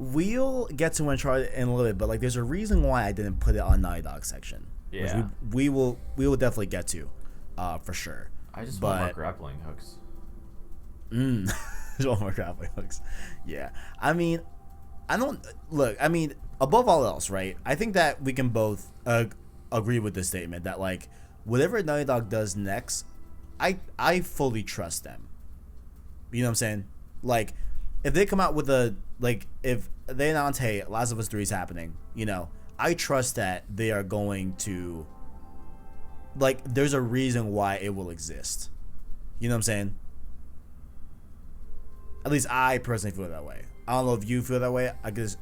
Speaker 1: We'll get to Uncharted in a little bit, but there's a reason why I didn't put it on Naughty Dog section.
Speaker 2: Yeah.
Speaker 1: We will definitely get to, for sure.
Speaker 2: I just want more grappling hooks.
Speaker 1: Just want more grappling hooks. Yeah. Above all else, right? I think that we can both agree with this statement that whatever Naughty Dog does next, I fully trust them. You know what I'm saying? If they come out with if they announce, hey, Last of Us 3 is happening, I trust that they are going to there's a reason why it will exist. You know what I'm saying? At least I personally feel that way. I don't know if you feel that way. I guess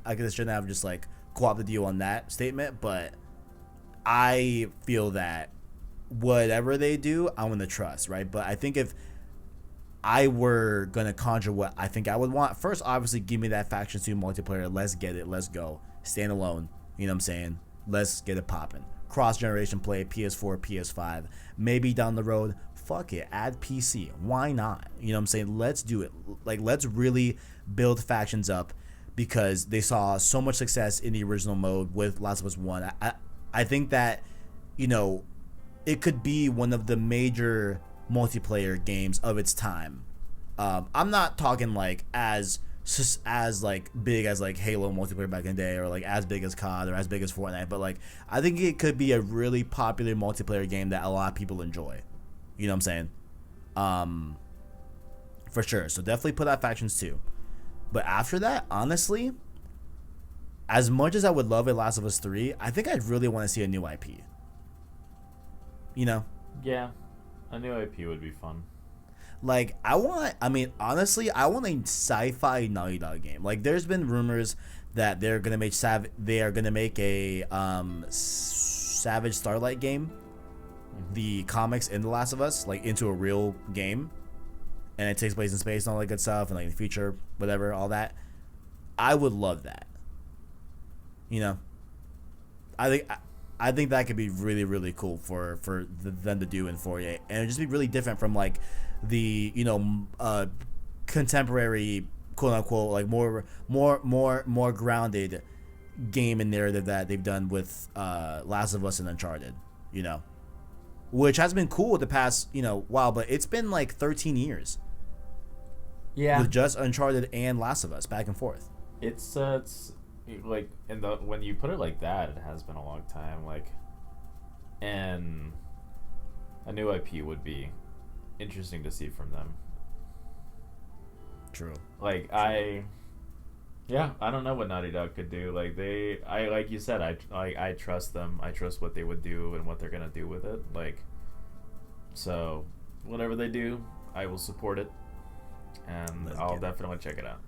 Speaker 1: shouldn't have just co-opted you on that statement, but I feel that whatever they do, I'm gonna trust, right? But I think if I were gonna conjure what I think I would want, first, obviously, give me that Factions 2 multiplayer. Let's get it. Let's go. Stand alone. You know what I'm saying? Let's get it popping. Cross-generation play, PS4, PS5. Maybe down the road, fuck it, add PC. Why not? You know what I'm saying? Let's do it. Let's really build Factions up because they saw so much success in the original mode with Last of Us 1. I think that, it could be one of the major multiplayer games of its time. I'm not talking as big as Halo multiplayer back in the day, or as big as COD, or as big as Fortnite, but I think it could be a really popular multiplayer game that a lot of people enjoy. You know what I'm saying? For sure. So definitely put out Factions 2. But after that, honestly, as much as I would love a Last of Us 3, I think I'd really want to see a new IP. You know?
Speaker 2: Yeah, a new IP would be fun.
Speaker 1: Like, honestly, I want a sci-fi Naughty Dog game. Like, there's been rumors that they're gonna make a Savage Starlight game, the comics in The Last of Us, like into a real game, and it takes place in space and all that good stuff, and like the future, whatever, all that. I would love that. You know, I think that could be really, really cool for them to do in 4A, and it'd just be really different from like the contemporary, quote unquote, like more grounded game and narrative that they've done with Last of Us and Uncharted, you know, which has been cool the past while, but it's been like 13 years.
Speaker 2: Yeah,
Speaker 1: with just Uncharted and Last of Us back and forth.
Speaker 2: It's like when you put it like that, it has been a long time. Like, and a new IP would be interesting to see from them.
Speaker 1: True.
Speaker 2: Like I don't know what Naughty Dog could do. Like like you said, I trust them. I trust what they would do and what they're gonna do with it. Like, so whatever they do, I will support it, and I'll definitely check it out.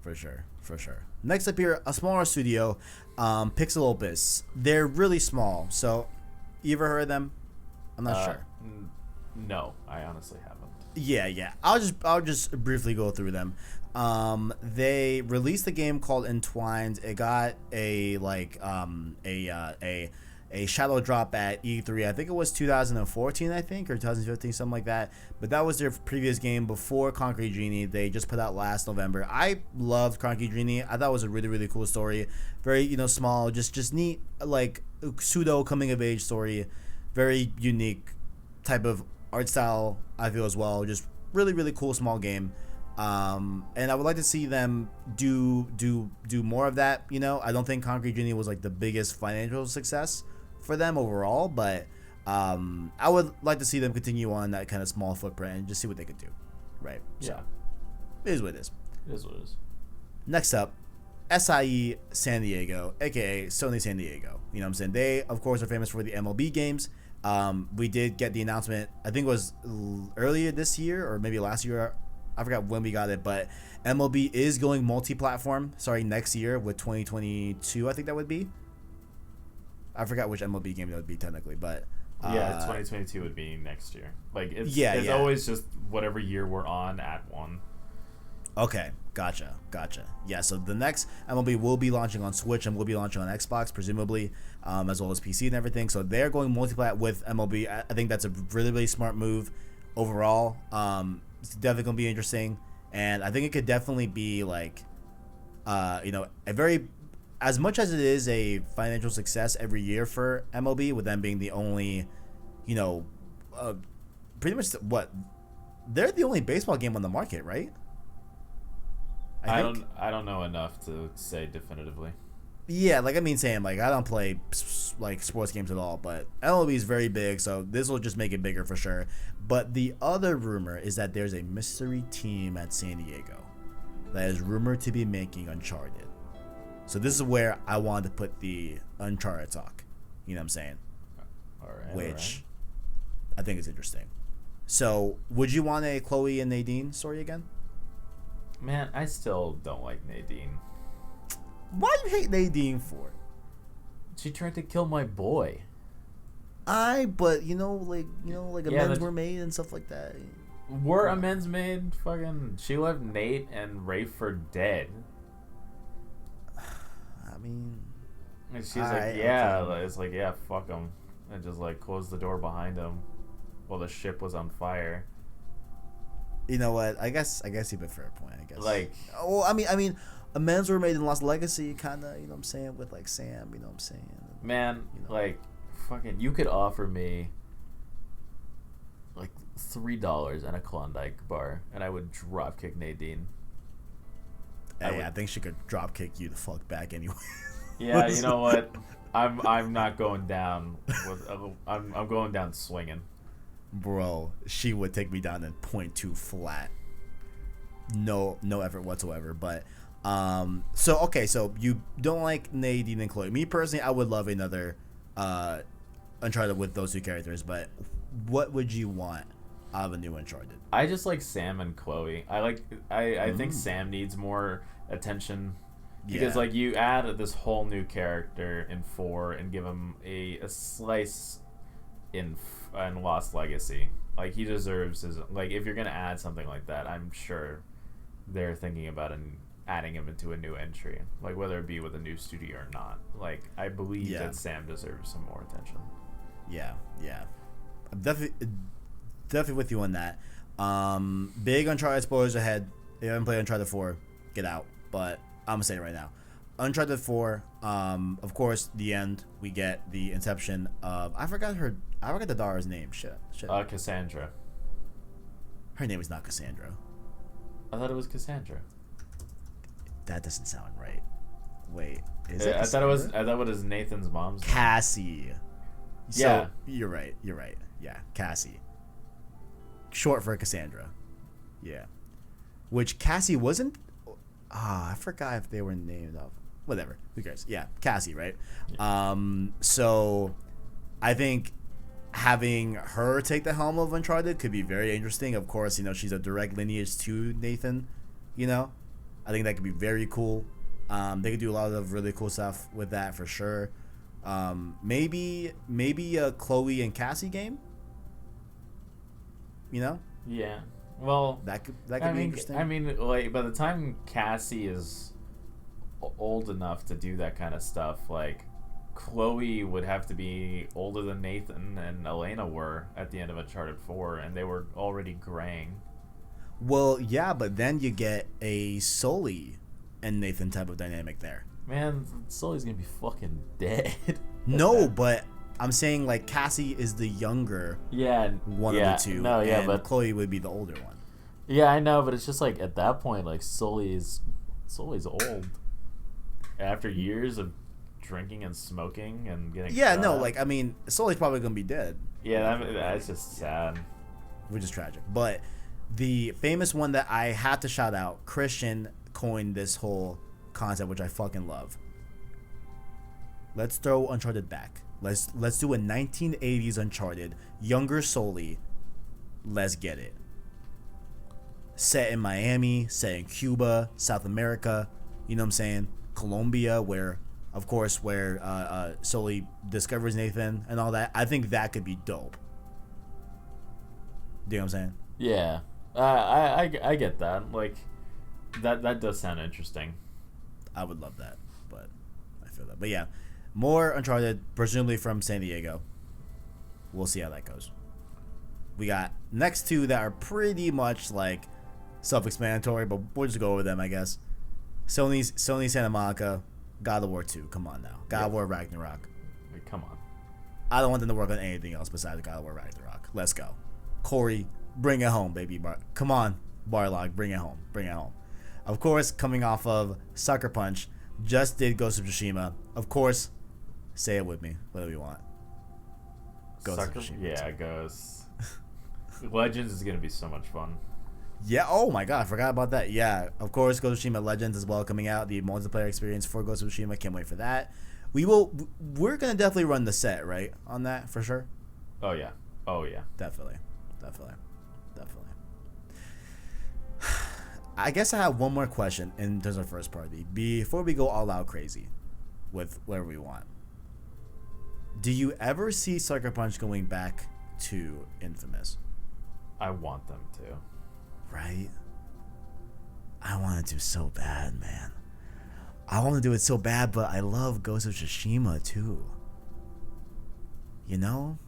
Speaker 1: For sure. Next up here, a smaller studio, Pixel Opus. They're really small. So, you ever heard of them? I'm not sure.
Speaker 2: No, I honestly haven't.
Speaker 1: Yeah. I'll just briefly go through them. They released a game called Entwined. It got a shadow drop at E3. I think it was 2014, or 2015, something like that. But that was their previous game before Concrete Genie. They just put out last November. I loved Concrete Genie. I thought it was a really, really cool story. Very, small, just neat, like pseudo coming of age story. Very unique type of art style, I feel, as well. Just really, really cool small game. And I would like to see them do more of that. I don't think Concrete Genie was like the biggest financial success for them overall, but I would like to see them continue on that kind of small footprint and just see what they could do. Right.
Speaker 2: Yeah.
Speaker 1: So, it is what it is.
Speaker 2: It is what it is.
Speaker 1: Next up, SIE San Diego, aka Sony San Diego. You know what I'm saying? They, of course, are famous for the MLB games. We did get the announcement, I think it was earlier this year or maybe last year. I forgot when we got it, but MLB is going multi-platform starting next year with 2022, I think that would be. I forgot which MLB game that would be technically, but...
Speaker 2: 2022 would be next year. Like, it's always just whatever year we're on at one.
Speaker 1: Okay, gotcha. Yeah, so the next MLB will be launching on Switch and will be launching on Xbox, presumably, as well as PC and everything. So they're going multi-plat with MLB. I think that's a really, really smart move overall. It's definitely going to be interesting. And I think it could definitely be, like, a very... As much as it is a financial success every year for MLB, with them being the only, pretty much they're the only baseball game on the market, right?
Speaker 2: I don't know enough to say definitively.
Speaker 1: Yeah, like saying like I don't play like sports games at all, but MLB is very big, so this will just make it bigger for sure. But the other rumor is that there's a mystery team at San Diego that is rumored to be making Uncharted. So this is where I wanted to put the Uncharted talk. You know what I'm saying?
Speaker 2: All right.
Speaker 1: Which I think is interesting. So would you want a Chloe and Nadine story again?
Speaker 2: Man, I still don't like Nadine.
Speaker 1: Why do you hate Nadine for?
Speaker 2: She tried to kill my boy.
Speaker 1: But amends were made and stuff like that.
Speaker 2: Were amends made? Fucking, she left Nate and Rafe for dead.
Speaker 1: I mean,
Speaker 2: and she's it's like, yeah, fuck him, and just like closed the door behind him while the ship was on fire.
Speaker 1: You know what? I guess you have a fair point. I guess.
Speaker 2: Like,
Speaker 1: well, I mean, amends were made in Lost Legacy, kind of. You know what I'm saying, with like Sam. You know what I'm saying.
Speaker 2: Man, like, fucking, you could offer me like $3 and a Klondike bar, and I would drop kick Nadine.
Speaker 1: Hey, I think she could drop kick you the fuck back anyway.
Speaker 2: Yeah, you know what? I'm not going down with. I'm going down swinging.
Speaker 1: Bro, she would take me down in 0.2 flat. No effort whatsoever. But So you don't like Nadine and Chloe. Me personally, I would love another Uncharted with those two characters, but what would you want out of a new Uncharted?
Speaker 2: I just like Sam and Chloe. I think Sam needs more attention because like you add this whole new character in 4 and give him a slice in Lost Legacy. Like he deserves his, like if you're gonna add something like that, I'm sure they're thinking about adding him into a new entry, like whether it be with a new studio or not. Like I believe that Sam deserves some more attention.
Speaker 1: Yeah. I'm definitely with you on that. Big Uncharted spoilers ahead. If you haven't played Uncharted 4, get out. But I'm gonna say it right now. Uncharted 4, of course, the end, we get the inception of, I forgot the daughter's name. Shit.
Speaker 2: Cassandra.
Speaker 1: Her name is not Cassandra.
Speaker 2: I thought it was Cassandra.
Speaker 1: That doesn't sound right. Wait, is
Speaker 2: it?
Speaker 1: I thought
Speaker 2: it was Nathan's mom's name.
Speaker 1: Cassie.
Speaker 2: Yeah.
Speaker 1: So, you're right. Yeah, Cassie. Short for Cassandra. Yeah. Which Cassie wasn't. I forgot if they were named off. Whatever. Who cares? Yeah, Cassie, right? Yeah. So I think having her take the helm of Uncharted could be very interesting. Of course, she's a direct lineage to Nathan. I think that could be very cool. They could do a lot of really cool stuff with that for sure. Maybe a Chloe and Cassie game.
Speaker 2: Yeah. Well,
Speaker 1: that could be interesting.
Speaker 2: I mean, like by the time Cassie is old enough to do that kind of stuff, like Chloe would have to be older than Nathan and Elena were at the end of Uncharted 4, and they were already graying.
Speaker 1: Well, yeah, but then you get a Sully and Nathan type of dynamic there.
Speaker 2: Man, Sully's gonna be fucking dead.
Speaker 1: No, but I'm saying like Cassie is the younger one of the two.
Speaker 2: No, yeah,
Speaker 1: and
Speaker 2: but
Speaker 1: Chloe would be the older one.
Speaker 2: Yeah, I know, but it's just like at that point, like Sully's old. After years of drinking and smoking and getting
Speaker 1: Sully's probably gonna be dead.
Speaker 2: Yeah, that's just sad.
Speaker 1: Which is tragic. But the famous one that I had to shout out, Christian coined this whole concept, which I fucking love. Let's throw Uncharted back. Let's do a 1980s Uncharted, younger Sully. Let's get it. Set in Miami, set in Cuba, South America, you know what I'm saying? Colombia, where Sully discovers Nathan and all that. I think that could be dope. Do you know what I'm saying?
Speaker 2: Yeah. I get that. Like, that does sound interesting.
Speaker 1: I would love that, but I feel that. But yeah, more Uncharted, presumably from San Diego. We'll see how that goes. We got next two that are pretty much like self-explanatory, but we'll just go over them, I guess. Sony Santa Monica, God of War 2. Come on now. God of War Ragnarok.
Speaker 2: Wait, come on.
Speaker 1: I don't want them to work on anything else besides God of War Ragnarok. Let's go. Corey, bring it home, baby. Come on, Barlog, bring it home. Bring it home. Of course, coming off of Sucker Punch, just did Ghost of Tsushima. Of course, say it with me. What do we want?
Speaker 2: Ghost of Tsushima. Yeah, Ghost. Legends is going to be so much fun.
Speaker 1: Yeah, oh my god, I forgot about that. Yeah, of course, Ghost of Tsushima Legends as well coming out. The multiplayer experience for Ghost of Tsushima. Can't wait for that. We're going to definitely run the set, right? On that, for sure?
Speaker 2: Oh, yeah.
Speaker 1: Definitely. I guess I have one more question in terms of first party before we go all out crazy with whatever we want. Do you ever see Sucker Punch going back to Infamous?
Speaker 2: I want them to.
Speaker 1: Right? I want to do so bad, man. I want to do it so bad, but I love Ghost of Tsushima too. You know?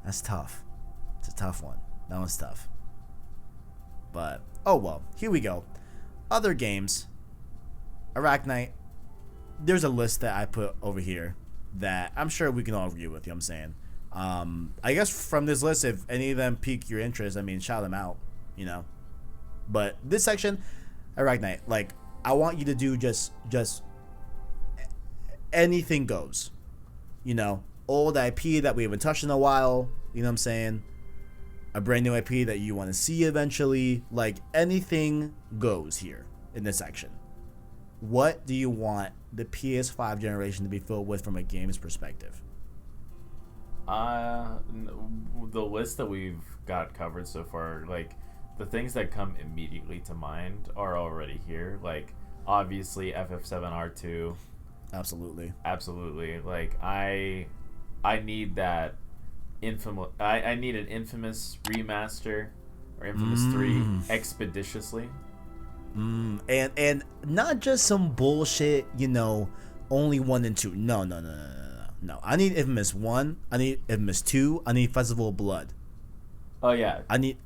Speaker 1: That's tough. It's a tough one. That one's tough. But, oh well, here we go. Other games. ArachKnight. There's a list that I put over here that I'm sure we can all agree with, you know what I'm saying? I guess from this list, if any of them pique your interest, I mean, shout them out, you know? But this section, ArachKnight, like, I want you to do just anything goes. You know, old IP that we haven't touched in a while, you know what I'm saying? A brand new IP that you want to see eventually. Like, anything goes here in this section. what do you want the PS5 generation to be filled with from a game's perspective?
Speaker 2: The list that we've got covered so far, like the things that come immediately to mind are already here. Like obviously FF7R2.
Speaker 1: Absolutely.
Speaker 2: Like I need that infamous. I need an Infamous remaster or Infamous 3 expeditiously.
Speaker 1: And not just some bullshit, only 1 and 2. No. I need Infamous 1. I need Infamous 2. I need Festival of Blood.
Speaker 2: Oh yeah.
Speaker 1: I need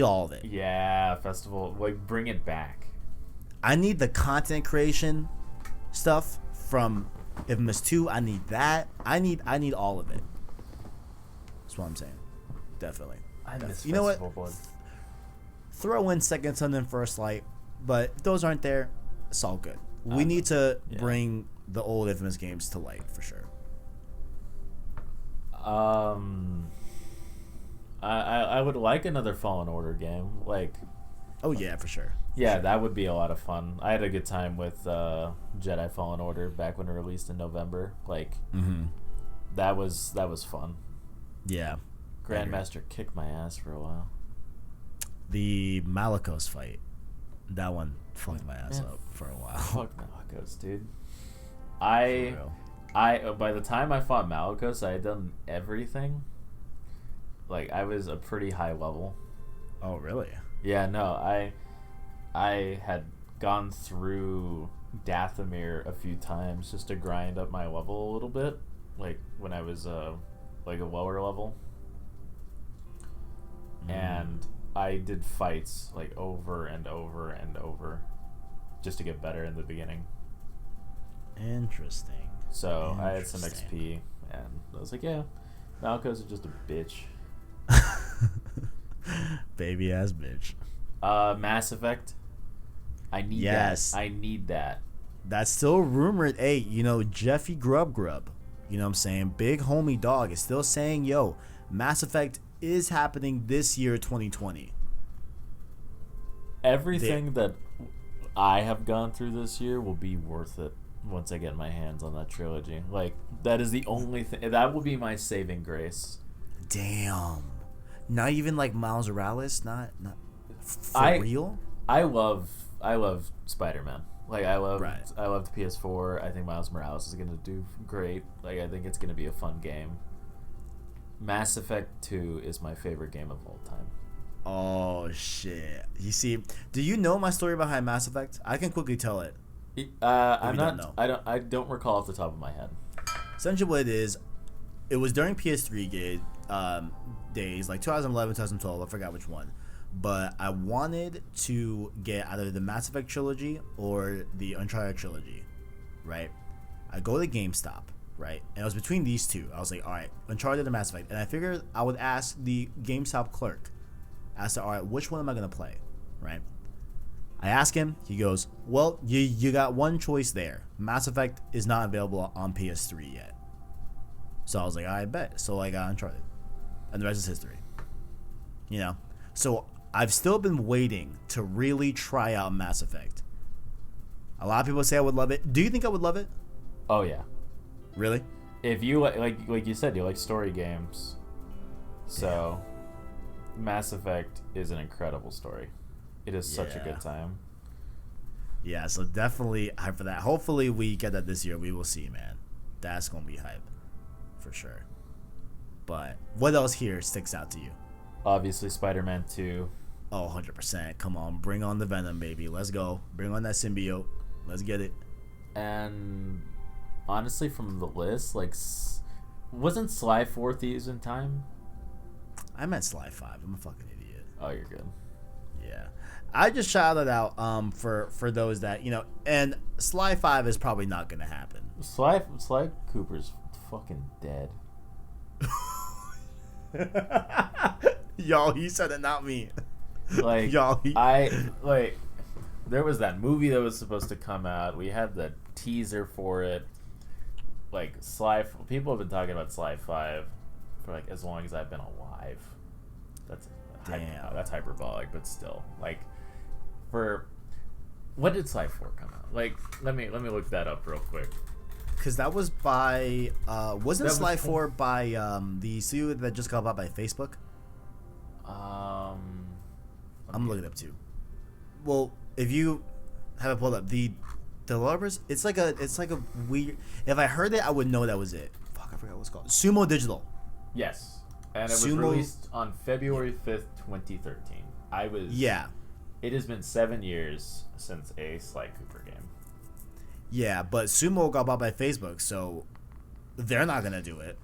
Speaker 1: all of it.
Speaker 2: Yeah, Festival. Like bring it back.
Speaker 1: I need the content creation stuff from Infamous 2. I need that. I need all of it. That's what I'm saying. Definitely.
Speaker 2: I miss
Speaker 1: you know
Speaker 2: Festival
Speaker 1: what?
Speaker 2: Blood.
Speaker 1: Throw in Second Son and First Light, but if those aren't there, it's all good. We need to bring the old Infamous games to light for sure.
Speaker 2: I would like another Fallen Order game. Like,
Speaker 1: oh yeah, for sure.
Speaker 2: Yeah, that would be a lot of fun. I had a good time with Jedi Fallen Order back when it released in November. Like, that was fun.
Speaker 1: Yeah.
Speaker 2: Grandmaster kicked my ass for a while.
Speaker 1: The Malicos fight, that one fucked my ass up for a while.
Speaker 2: Fuck Malicos, dude. By the time I fought Malicos, I had done everything. Like, I was a pretty high level.
Speaker 1: Oh, really?
Speaker 2: Yeah, no, I had gone through Dathomir a few times just to grind up my level a little bit, like when I was like a lower level. And I did fights like over and over and over just to get better in the beginning.
Speaker 1: Interesting.
Speaker 2: So I had some XP, and I was like, yeah, Malicos is just a bitch.
Speaker 1: Baby ass bitch.
Speaker 2: Mass Effect. I need that. I need that.
Speaker 1: That's still rumored. Hey, Jeffy Grub, you know what I'm saying? Big homie dog is still saying, yo, Mass Effect is happening this year, 2020.
Speaker 2: Everything that I have gone through this year will be worth it once I get my hands on that trilogy. Like, that is the only thing. That will be my saving grace.
Speaker 1: Damn. Not even like Miles Morales? Not for real?
Speaker 2: I love Spider-Man. Like, I loved PS4. I think Miles Morales is going to do great. Like, I think it's going to be a fun game. Mass Effect 2 is my favorite game of all time.
Speaker 1: Oh, shit. You see, do you know my story behind Mass Effect? I can quickly tell it.
Speaker 2: I don't recall off the top of my head.
Speaker 1: Essentially what it is, it was during PS3 days, like 2011, 2012, I forgot which one. But I wanted to get either the Mass Effect trilogy or the Uncharted trilogy, right? I go to GameStop, right? And it was between these two. I was like, all right, Uncharted and Mass Effect. And I figured I would ask the GameStop clerk, all right, which one am I going to play, right? I ask him, he goes, well, you got one choice there. Mass Effect is not available on PS3 yet. So I was like, I bet. So I got Uncharted. And the rest is history. So I've still been waiting to really try out Mass Effect. A lot of people say I would love it. Do you think I would love it?
Speaker 2: Oh, yeah.
Speaker 1: Really?
Speaker 2: If you like you said, you like story games. So Mass Effect is an incredible story. It is such a good time.
Speaker 1: Yeah, so definitely hype for that. Hopefully we get that this year. We will see, man. That's going to be hype. For sure. But what else here sticks out to you?
Speaker 2: Obviously Spider-Man 2.
Speaker 1: Oh, 100%. Come on. Bring on the Venom, baby. Let's go. Bring on that symbiote. Let's get it.
Speaker 2: And honestly, from the list, like, wasn't Sly 4 Thieves in Time?
Speaker 1: I meant Sly 5. I'm a fucking idiot.
Speaker 2: Oh, you're good.
Speaker 1: Yeah. I just shouted out for those that, and Sly 5 is probably not going to happen.
Speaker 2: Sly Cooper's fucking dead.
Speaker 1: Y'all, he said it, not me.
Speaker 2: Like,
Speaker 1: y'all,
Speaker 2: there was that movie that was supposed to come out. We had the teaser for it. Like, people have been talking about Sly 5 for like as long as I've been alive. That's hyperbolic, but still, like, When did Sly 4 come out? Like, let me look that up real quick.
Speaker 1: Because that was by wasn't
Speaker 2: That
Speaker 1: Sly
Speaker 2: was
Speaker 1: 4 by the studio that just got bought by Facebook? I'm looking it up too. Well, if you have it pulled up, the developers, it's like a weird. If I heard it, I would know that was it. Fuck, I forgot what it's called. Sumo Digital.
Speaker 2: Yes, and it was released on February 5th, 2013.
Speaker 1: Yeah.
Speaker 2: It has been 7 years since a Sly Cooper game.
Speaker 1: Yeah, but Sumo got bought by Facebook, so they're not gonna do it.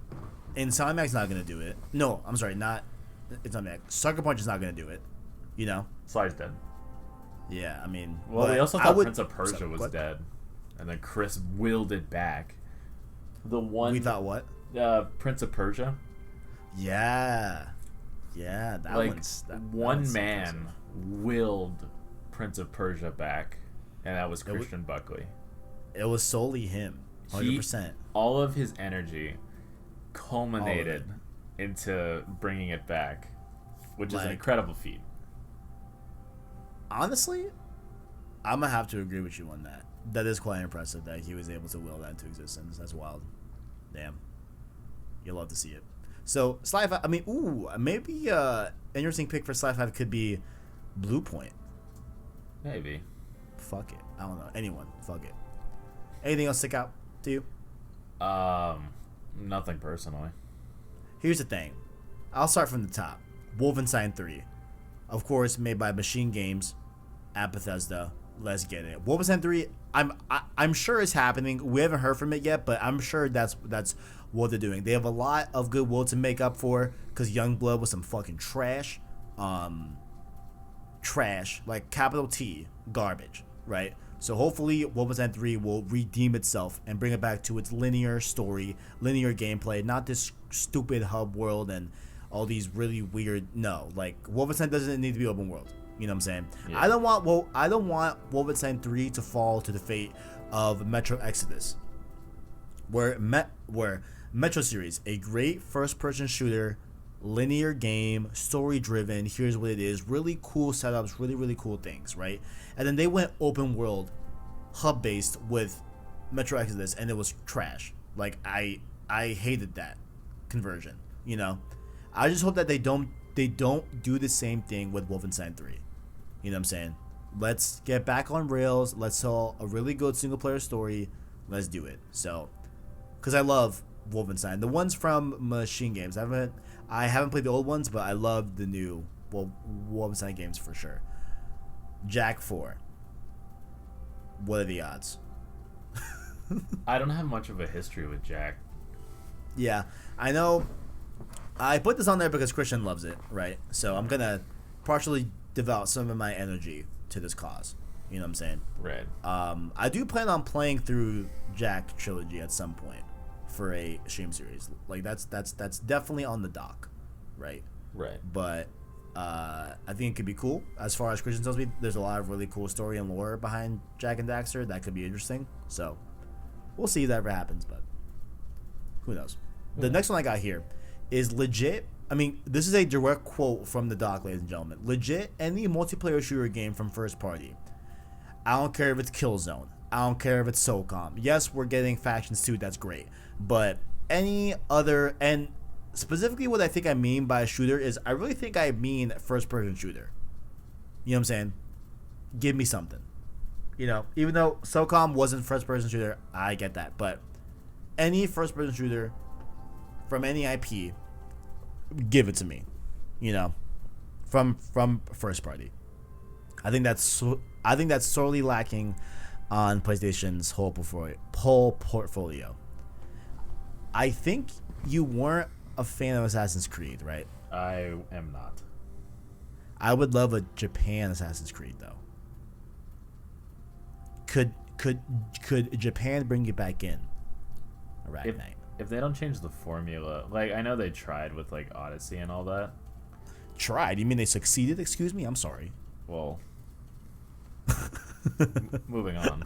Speaker 1: Insomniacs not gonna do it. No, I'm sorry, not Insomniacs. Sucker Punch is not gonna do it. You know?
Speaker 2: Sly's dead.
Speaker 1: Yeah, I mean.
Speaker 2: Well, they also thought Prince of Persia
Speaker 1: sorry,
Speaker 2: was
Speaker 1: what?
Speaker 2: dead, and then Chris willed it back. The one
Speaker 1: We thought what?
Speaker 2: Prince of Persia.
Speaker 1: Yeah, that
Speaker 2: Like
Speaker 1: one's that
Speaker 2: one
Speaker 1: one's
Speaker 2: man
Speaker 1: impressive.
Speaker 2: willed Prince of Persia back, and that was Christian Buckley.
Speaker 1: It was solely him, 100%.
Speaker 2: All of his energy culminated into bringing it back, which is an
Speaker 1: Like-
Speaker 2: incredible feat.
Speaker 1: Honestly, I'm gonna have to agree with you on that. That is quite impressive that he was able to will that into existence. That's wild. Damn. You'll love to see it. So Sly 5, I mean, maybe interesting pick for Sly 5 could be Blue Point.
Speaker 2: Maybe.
Speaker 1: Fuck it. I don't know. Anyone. Fuck it. Anything else stick out to you?
Speaker 2: Nothing personally.
Speaker 1: Here's the thing. I'll start from the top. Wolfenstein 3. Of course, made by Machine Games at Bethesda. Let's get it. Wolfenstein 3, I'm sure it's happening. We haven't heard from it yet, but I'm sure that's what they're doing. They have a lot of goodwill to make up for, because Youngblood was some fucking trash. Trash, like capital T, garbage, right? So hopefully Wolfenstein 3 will redeem itself and bring it back to its linear story, linear gameplay, not this stupid hub world and all these really weird. No, like Wolfenstein doesn't need to be open world. You know what I'm saying?
Speaker 2: Yeah.
Speaker 1: I don't want Wolfenstein 3 to fall to the fate of Metro Exodus, where Metro series, a great first-person shooter, linear game, story-driven. Here's what it is: really cool setups, really cool things, right? And then they went open world, hub-based with Metro Exodus, and it was trash. Like I hated that conversion. You know, I just hope that they don't do the same thing with Wolfenstein 3. You know what I'm saying? Let's get back on rails. Let's tell a really good single-player story. Let's do it. So, because I love Wolfenstein, the ones from Machine Games. I haven't played the old ones, but I love the new Wolfenstein games for sure. Jack 4. What are the odds?
Speaker 2: I don't have much of a history with Jack.
Speaker 1: Yeah, I know. I put this on there because Christian loves it, right? So I'm gonna partially devote some of my energy to this cause. You know what I'm saying?
Speaker 2: Right.
Speaker 1: I do plan on playing through Jack trilogy at some point for a stream series. Like that's definitely on the dock, right?
Speaker 2: Right.
Speaker 1: But I think it could be cool. As far as Christian tells me, there's a lot of really cool story and lore behind Jack and Daxter that could be interesting. So we'll see if that ever happens, but who knows? The next one I got here is legit. I mean, this is a direct quote from the doc, ladies and gentlemen. Legit, any multiplayer shooter game from first party. I don't care if it's Killzone. I don't care if it's SOCOM. Yes, we're getting factions too. That's great. But any other, and specifically what I think I mean by shooter is I really think I mean first-person shooter. You know what I'm saying? Give me something. You know, even though SOCOM wasn't first-person shooter, I get that. But any first-person shooter from any IP, give it to me. You know, from first party. I think that's sorely lacking on PlayStation's whole portfolio. I think you weren't a fan of Assassin's Creed, right?
Speaker 2: I am not.
Speaker 1: I would love a Japan Assassin's Creed though. Could Japan bring you back in? ArachKnight.
Speaker 2: If they don't change the formula, like I know they tried with like Odyssey and all that.
Speaker 1: Tried? You mean they succeeded? Excuse me. I'm sorry.
Speaker 2: Well, moving on.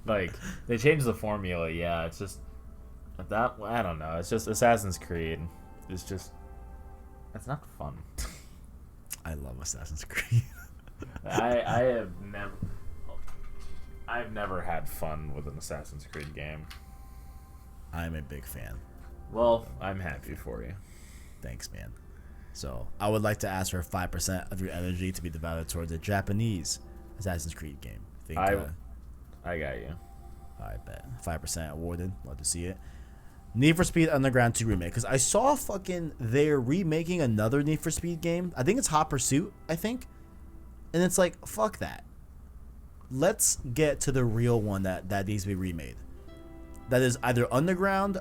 Speaker 2: Like they changed the formula. Yeah, it's just that. I don't know. It's just Assassin's Creed. It's not fun.
Speaker 1: I love Assassin's Creed.
Speaker 2: I have never. I've never had fun with an Assassin's Creed game.
Speaker 1: I'm a big fan.
Speaker 2: Well, I'm happy for you.
Speaker 1: Thanks, man. So I would like to ask for 5% of your energy to be devoted towards a Japanese Assassin's Creed game.
Speaker 2: I got you.
Speaker 1: I bet 5% awarded. Love to see it. Need for Speed Underground 2 remake, because I saw they're remaking another Need for Speed game. I think it's Hot Pursuit. I think, and it's like, fuck that. Let's get to the real one that needs to be remade. That is either Underground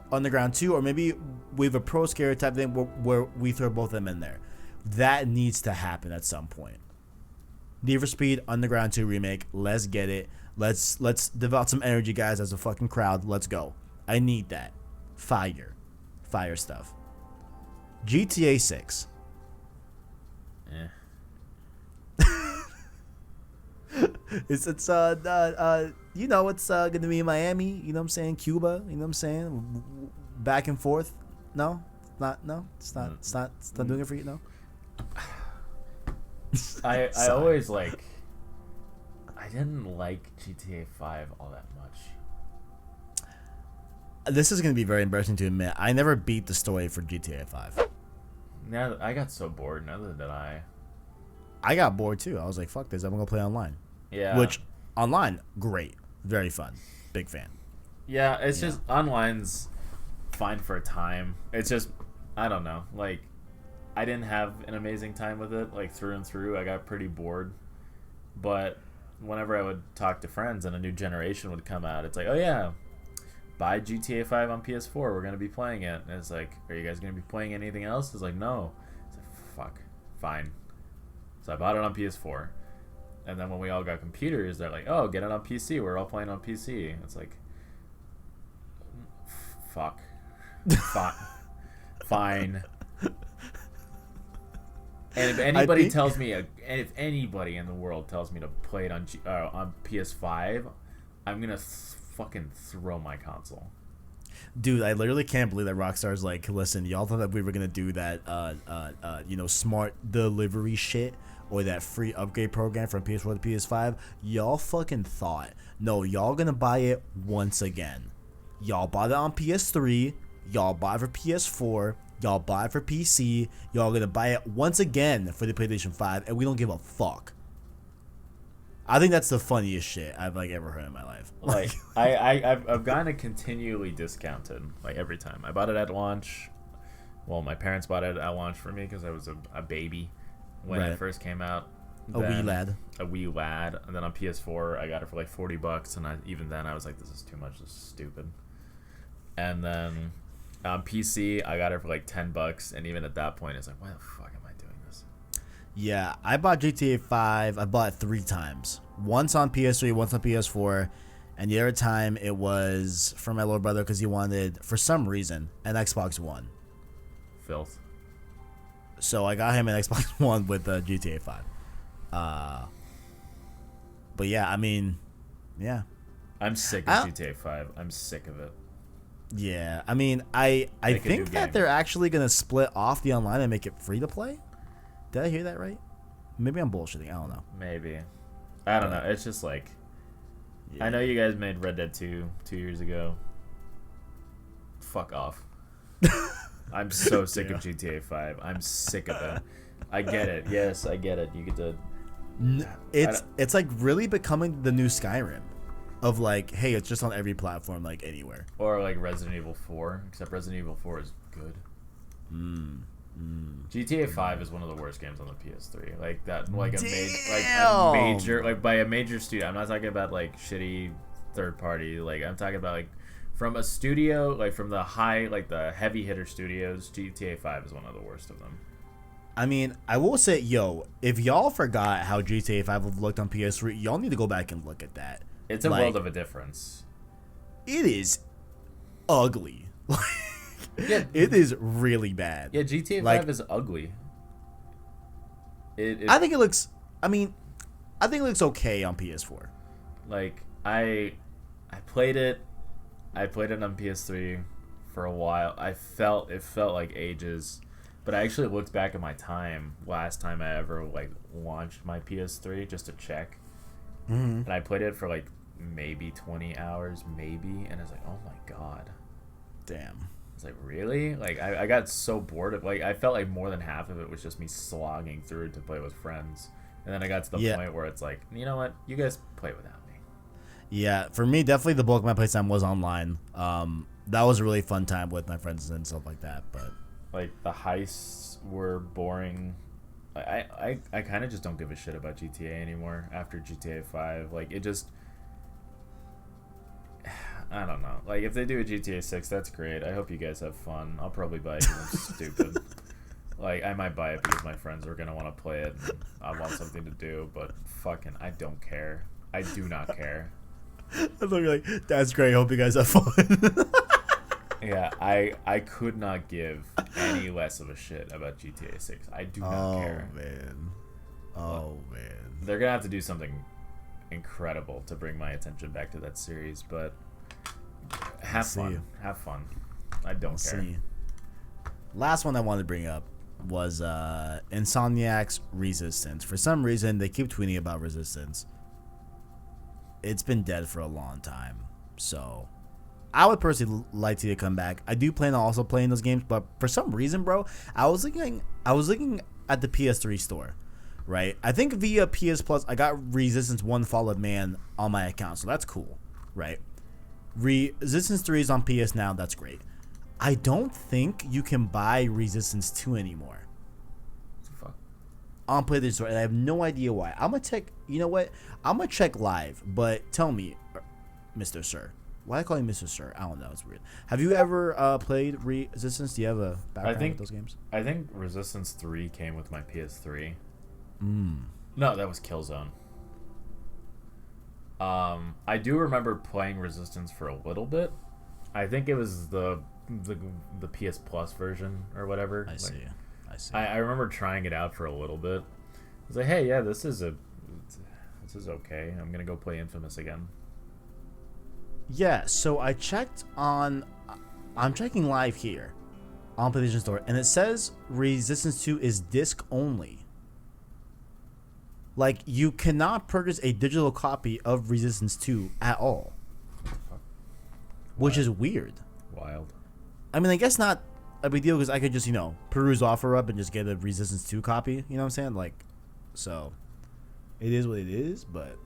Speaker 1: 2, or maybe we have a Pro Scare type thing where we throw both of them in there. That needs to happen at some point. Need for Speed Underground 2 remake. Let's get it. Let's develop some energy, guys, as a fucking crowd. Let's go. I need that. Fire stuff. GTA 6.
Speaker 2: Eh.
Speaker 1: it's it's gonna be in Miami, you know what I'm saying, Cuba, you know what I'm saying, back and forth. It's not doing it for you. No.
Speaker 2: I always I didn't like GTA 5 all that much.
Speaker 1: This is gonna be very embarrassing to admit. I never beat the story for GTA 5.
Speaker 2: Now I got so bored. Neither did I.
Speaker 1: I got bored too. I was like, fuck this, I'm gonna go play online.
Speaker 2: Yeah.
Speaker 1: Which online, great, very fun, big fan.
Speaker 2: Yeah, it's just online's fine for a time. It's just, I don't know. Like, I didn't have an amazing time with it. Like, through and through, I got pretty bored. But whenever I would talk to friends and a new generation would come out, it's like, oh yeah, buy GTA 5 on PS4. We're gonna be playing it. And it's like, are you guys gonna be playing anything else? It's like, no. It's like, fuck, fine. So I bought it on PS4. And then when we all got computers, they're like, oh, get it on PC. We're all playing on PC. It's like, fuck. Fine. And if anybody tells me, if anybody in the world tells me to play it on PS5, I'm going to fucking throw my console.
Speaker 1: Dude, I literally can't believe that Rockstar's like, listen, y'all thought that we were going to do that, smart delivery shit, or that free upgrade program from PS4 to PS5. Y'all fucking thought. No, y'all gonna buy it once again. Y'all bought it on PS3. Y'all buy it for PS4. Y'all buy it for PC. Y'all gonna buy it once again for the PlayStation 5, and we don't give a fuck. I think that's the funniest shit I've ever heard in my life.
Speaker 2: Like I've gotten it continually discounted, like every time. I bought it at launch. Well, my parents bought it at launch for me because I was a baby when it first came out.
Speaker 1: A wee lad.
Speaker 2: And then on PS4, I got it for like $40, and even then I was like, this is too much. This is stupid. And then on PC, I got it for like $10, and even at that point, it's like, why the fuck am I doing this?
Speaker 1: Yeah, I bought GTA 5. I bought it 3 times. Once on PS3, once on PS4, and the other time it was for my little brother because he wanted, for some reason, an Xbox One.
Speaker 2: Filth.
Speaker 1: So I got him an Xbox One with GTA 5. But yeah, I mean, yeah.
Speaker 2: I'm sick of GTA 5. I'm sick of it.
Speaker 1: Yeah, I mean, I think that they're actually going to split off the online and make it free to play. Did I hear that right? Maybe I'm bullshitting. I don't know.
Speaker 2: Maybe. I don't know. It's just like, I know you guys made Red Dead 2 years ago. Fuck off. I'm so sick of GTA 5. I'm sick of it. I get it. Yes, I get it. You get to...
Speaker 1: It's like really becoming the new Skyrim. Of like, hey, it's just on every platform, like anywhere.
Speaker 2: Or like Resident Evil 4. Except Resident Evil 4 is good. GTA 5 is one of the worst games on the PS3. Like that, like a major, like by a major studio. I'm not talking about like shitty third party. Like I'm talking about like from a studio, like from the high, like the heavy hitter studios. GTA 5 is one of the worst of them.
Speaker 1: I mean, I will say, if y'all forgot how GTA 5 would looked on PS3, y'all need to go back and look at that.
Speaker 2: It's a world of a difference.
Speaker 1: It is ugly. Yeah, it is really bad.
Speaker 2: Yeah, GTA 5 is ugly.
Speaker 1: I think it looks. I mean, I think it looks okay on PS4.
Speaker 2: Like I played it. I played it on PS3 for a while. It felt like ages. But I actually looked back at my time last time I ever like launched my PS3 just to check, and I played it for like maybe 20 hours, maybe, and I was like, oh my god,
Speaker 1: Damn.
Speaker 2: it's like, really? Like I got so bored of, like, I felt like more than half of it was just me slogging through to play with friends, and then I got to the point where it's like, you know what, you guys play without me.
Speaker 1: Yeah, for me, definitely the bulk of my playtime was online. That was a really fun time with my friends and stuff like that. But
Speaker 2: like the heists were boring. I kind of just don't give a shit about GTA anymore after GTA 5. Like, it just, I don't know. Like, if they do a GTA 6, that's great. I hope you guys have fun. I'll probably buy it because I'm stupid. Like, I might buy it because my friends are gonna want to play it and I want something to do, but fucking, I don't care. I do not care.
Speaker 1: I thought you were like, that's great. Hope you guys have fun.
Speaker 2: Yeah, I could not give any less of a shit about GTA 6. I do not care.
Speaker 1: Oh, man.
Speaker 2: They're going to have to do something incredible to bring my attention back to that series, but have fun. Have fun. I don't care.
Speaker 1: See. Last one I wanted to bring up was Insomniacs Resistance. For some reason, they keep tweeting about Resistance. It's been dead for a long time, so I would personally like to see it come back. I do plan on also playing those games, but for some reason, bro, I was looking at the PS3 store, right? I think via PS Plus, I got Resistance 1 Fallen Man on my account, so that's cool, right? Resistance 3 is on PS Now, that's great. I don't think you can buy Resistance 2 anymore on PlayStation Store, and I have no idea why. I'm gonna check. You know what? I'm gonna check live. But tell me, Mr. Sir, why I call you Mr. Sir? I don't know. It's weird. Have you ever played Resistance? Do you have a background with those games?
Speaker 2: I think Resistance 3 came with my PS3. No, that was Killzone. I do remember playing Resistance for a little bit. I think it was the PS Plus version or whatever.
Speaker 1: I see.
Speaker 2: I remember trying it out for a little bit. I was like, hey, yeah, this is okay. I'm gonna go play Infamous again.
Speaker 1: Yeah, so I checked on. I'm checking live here on PlayStation Store, and it says Resistance 2 is disc only. Like, you cannot purchase a digital copy of Resistance 2 at all, which is weird.
Speaker 2: Wild.
Speaker 1: I mean, I guess not a big deal because I could just, peruse offer up and just get a Resistance 2 copy. You know what I'm saying? Like, so it is what it is, but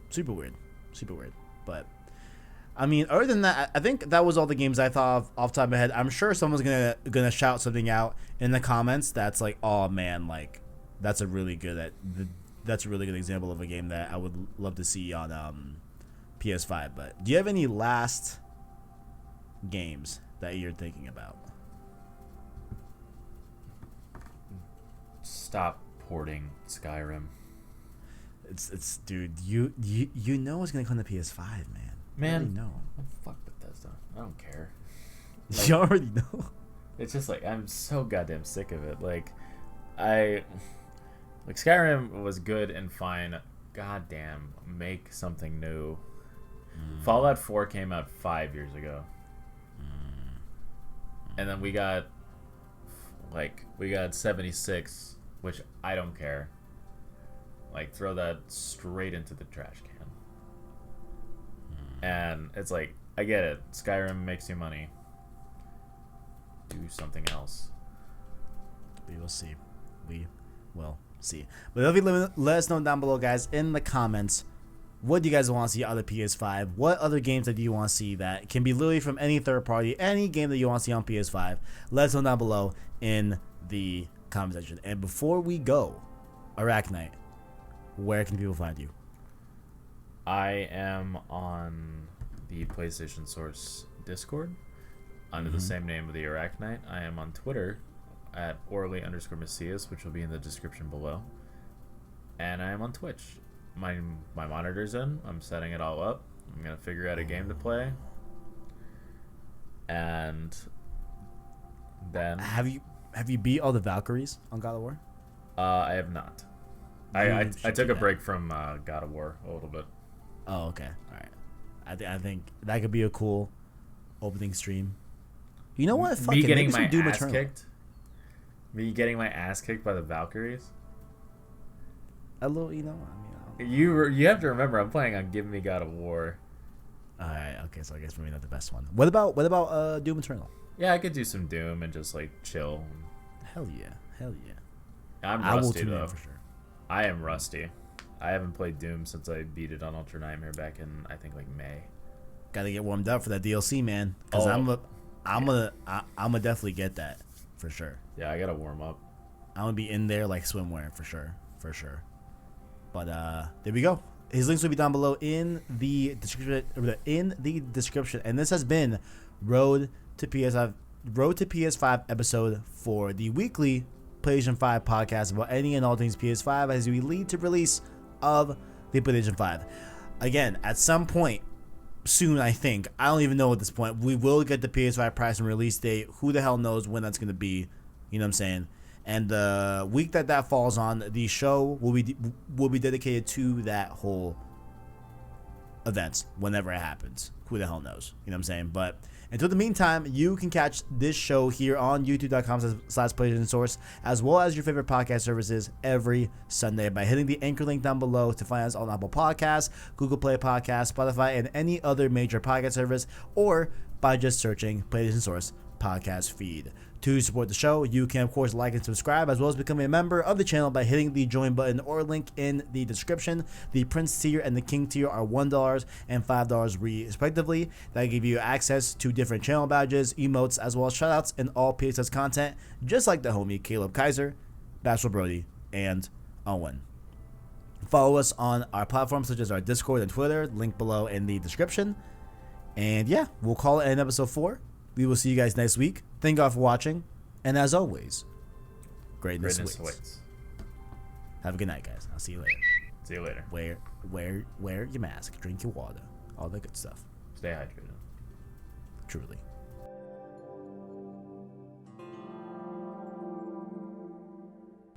Speaker 1: super weird. But I mean, other than that, I think that was all the games I thought of off the top of my head. I'm sure someone's gonna shout something out in the comments that's like, oh man, like that's a really good example of a game that I would love to see on PS5. But do you have any last games that you're thinking about?
Speaker 2: Stop porting Skyrim.
Speaker 1: It's dude, you know it's gonna come to PS5, man.
Speaker 2: Man,
Speaker 1: no.
Speaker 2: Oh, fuck Bethesda. I don't care.
Speaker 1: Like, you already know.
Speaker 2: It's just like, I'm so goddamn sick of it. Like Skyrim was good and fine. Goddamn, make something new. Fallout 4 came out 5 years ago. And then we got 76, which I don't care. Like, throw that straight into the trash can. And it's like, I get it. Skyrim makes you money. Do something else.
Speaker 1: We will see. But if you let us know down below, guys, in the comments, what do you guys want to see on the PS5? What other games that you want to see that can be literally from any third party, any game that you want to see on PS5? Let us know down below in the comment section. And before we go, ArachKnight, where can people find you?
Speaker 2: I am on the PlayStation Source Discord under the same name of the ArachKnight. I am on Twitter at Orly_Macias, which will be in the description below. And I am on Twitch. My monitor's in. I'm setting it all up. I'm gonna figure out a game to play. And then
Speaker 1: have you beat all the Valkyries on God of War?
Speaker 2: I have not. I took a break from God of War a little bit.
Speaker 1: Oh, okay. All right. I think that could be a cool opening stream. You know what?
Speaker 2: Me getting my ass kicked. Me getting my ass kicked by the Valkyries.
Speaker 1: A little, you know. I mean,
Speaker 2: You have to remember, I'm playing on Give Me God of War.
Speaker 1: all right. Okay, so I guess maybe not the best one. What about Doom Eternal?
Speaker 2: Yeah, I could do some Doom and just like chill.
Speaker 1: Hell yeah.
Speaker 2: I'm
Speaker 1: I will
Speaker 2: rusty
Speaker 1: tune in
Speaker 2: though.
Speaker 1: for sure.
Speaker 2: I am rusty. I haven't played Doom since I beat it on Ultra Nightmare back in I think like May.
Speaker 1: Got to get warmed up for that DLC, man. Because I'm gonna definitely get that for sure.
Speaker 2: Yeah, I gotta warm up.
Speaker 1: I'm gonna be in there like swimwear for sure. But there we go. His links will be down below in the description. And this has been Road to PS5 episode 4, the weekly PlayStation 5 podcast about any and all things PS5 as we lead to release of the PlayStation 5. Again, at some point soon, I think. I don't even know at this point. We will get the PS5 price and release date. Who the hell knows when that's going to be? You know what I'm saying? And the week that falls on, the show will be dedicated to that whole event whenever it happens. Who the hell knows? You know what I'm saying? But until the meantime, you can catch this show here on youtube.com/PlayStation Source, as well as your favorite podcast services every Sunday by hitting the anchor link down below to find us on Apple Podcasts, Google Play Podcasts, Spotify, and any other major podcast service, or by just searching PlayStation Source podcast feed. To support the show, you can of course like and subscribe, as well as become a member of the channel by hitting the join button or link in the description. The Prince tier and the King tier are $1 and $5 respectively. That give you access to different channel badges, emotes, as well as shoutouts and all PSS content, just like the homie Caleb Kaiser, Bachelor Brody, and Owen. Follow us on our platforms such as our Discord and Twitter, link below in the description. And yeah, we'll call it an episode 4. We will see you guys next week. Thank God for watching. And as always, greatness awaits. Have a good night, guys. I'll see you later.
Speaker 2: See you later.
Speaker 1: Wear your mask. Drink your water. All that good stuff.
Speaker 2: Stay hydrated.
Speaker 1: Truly.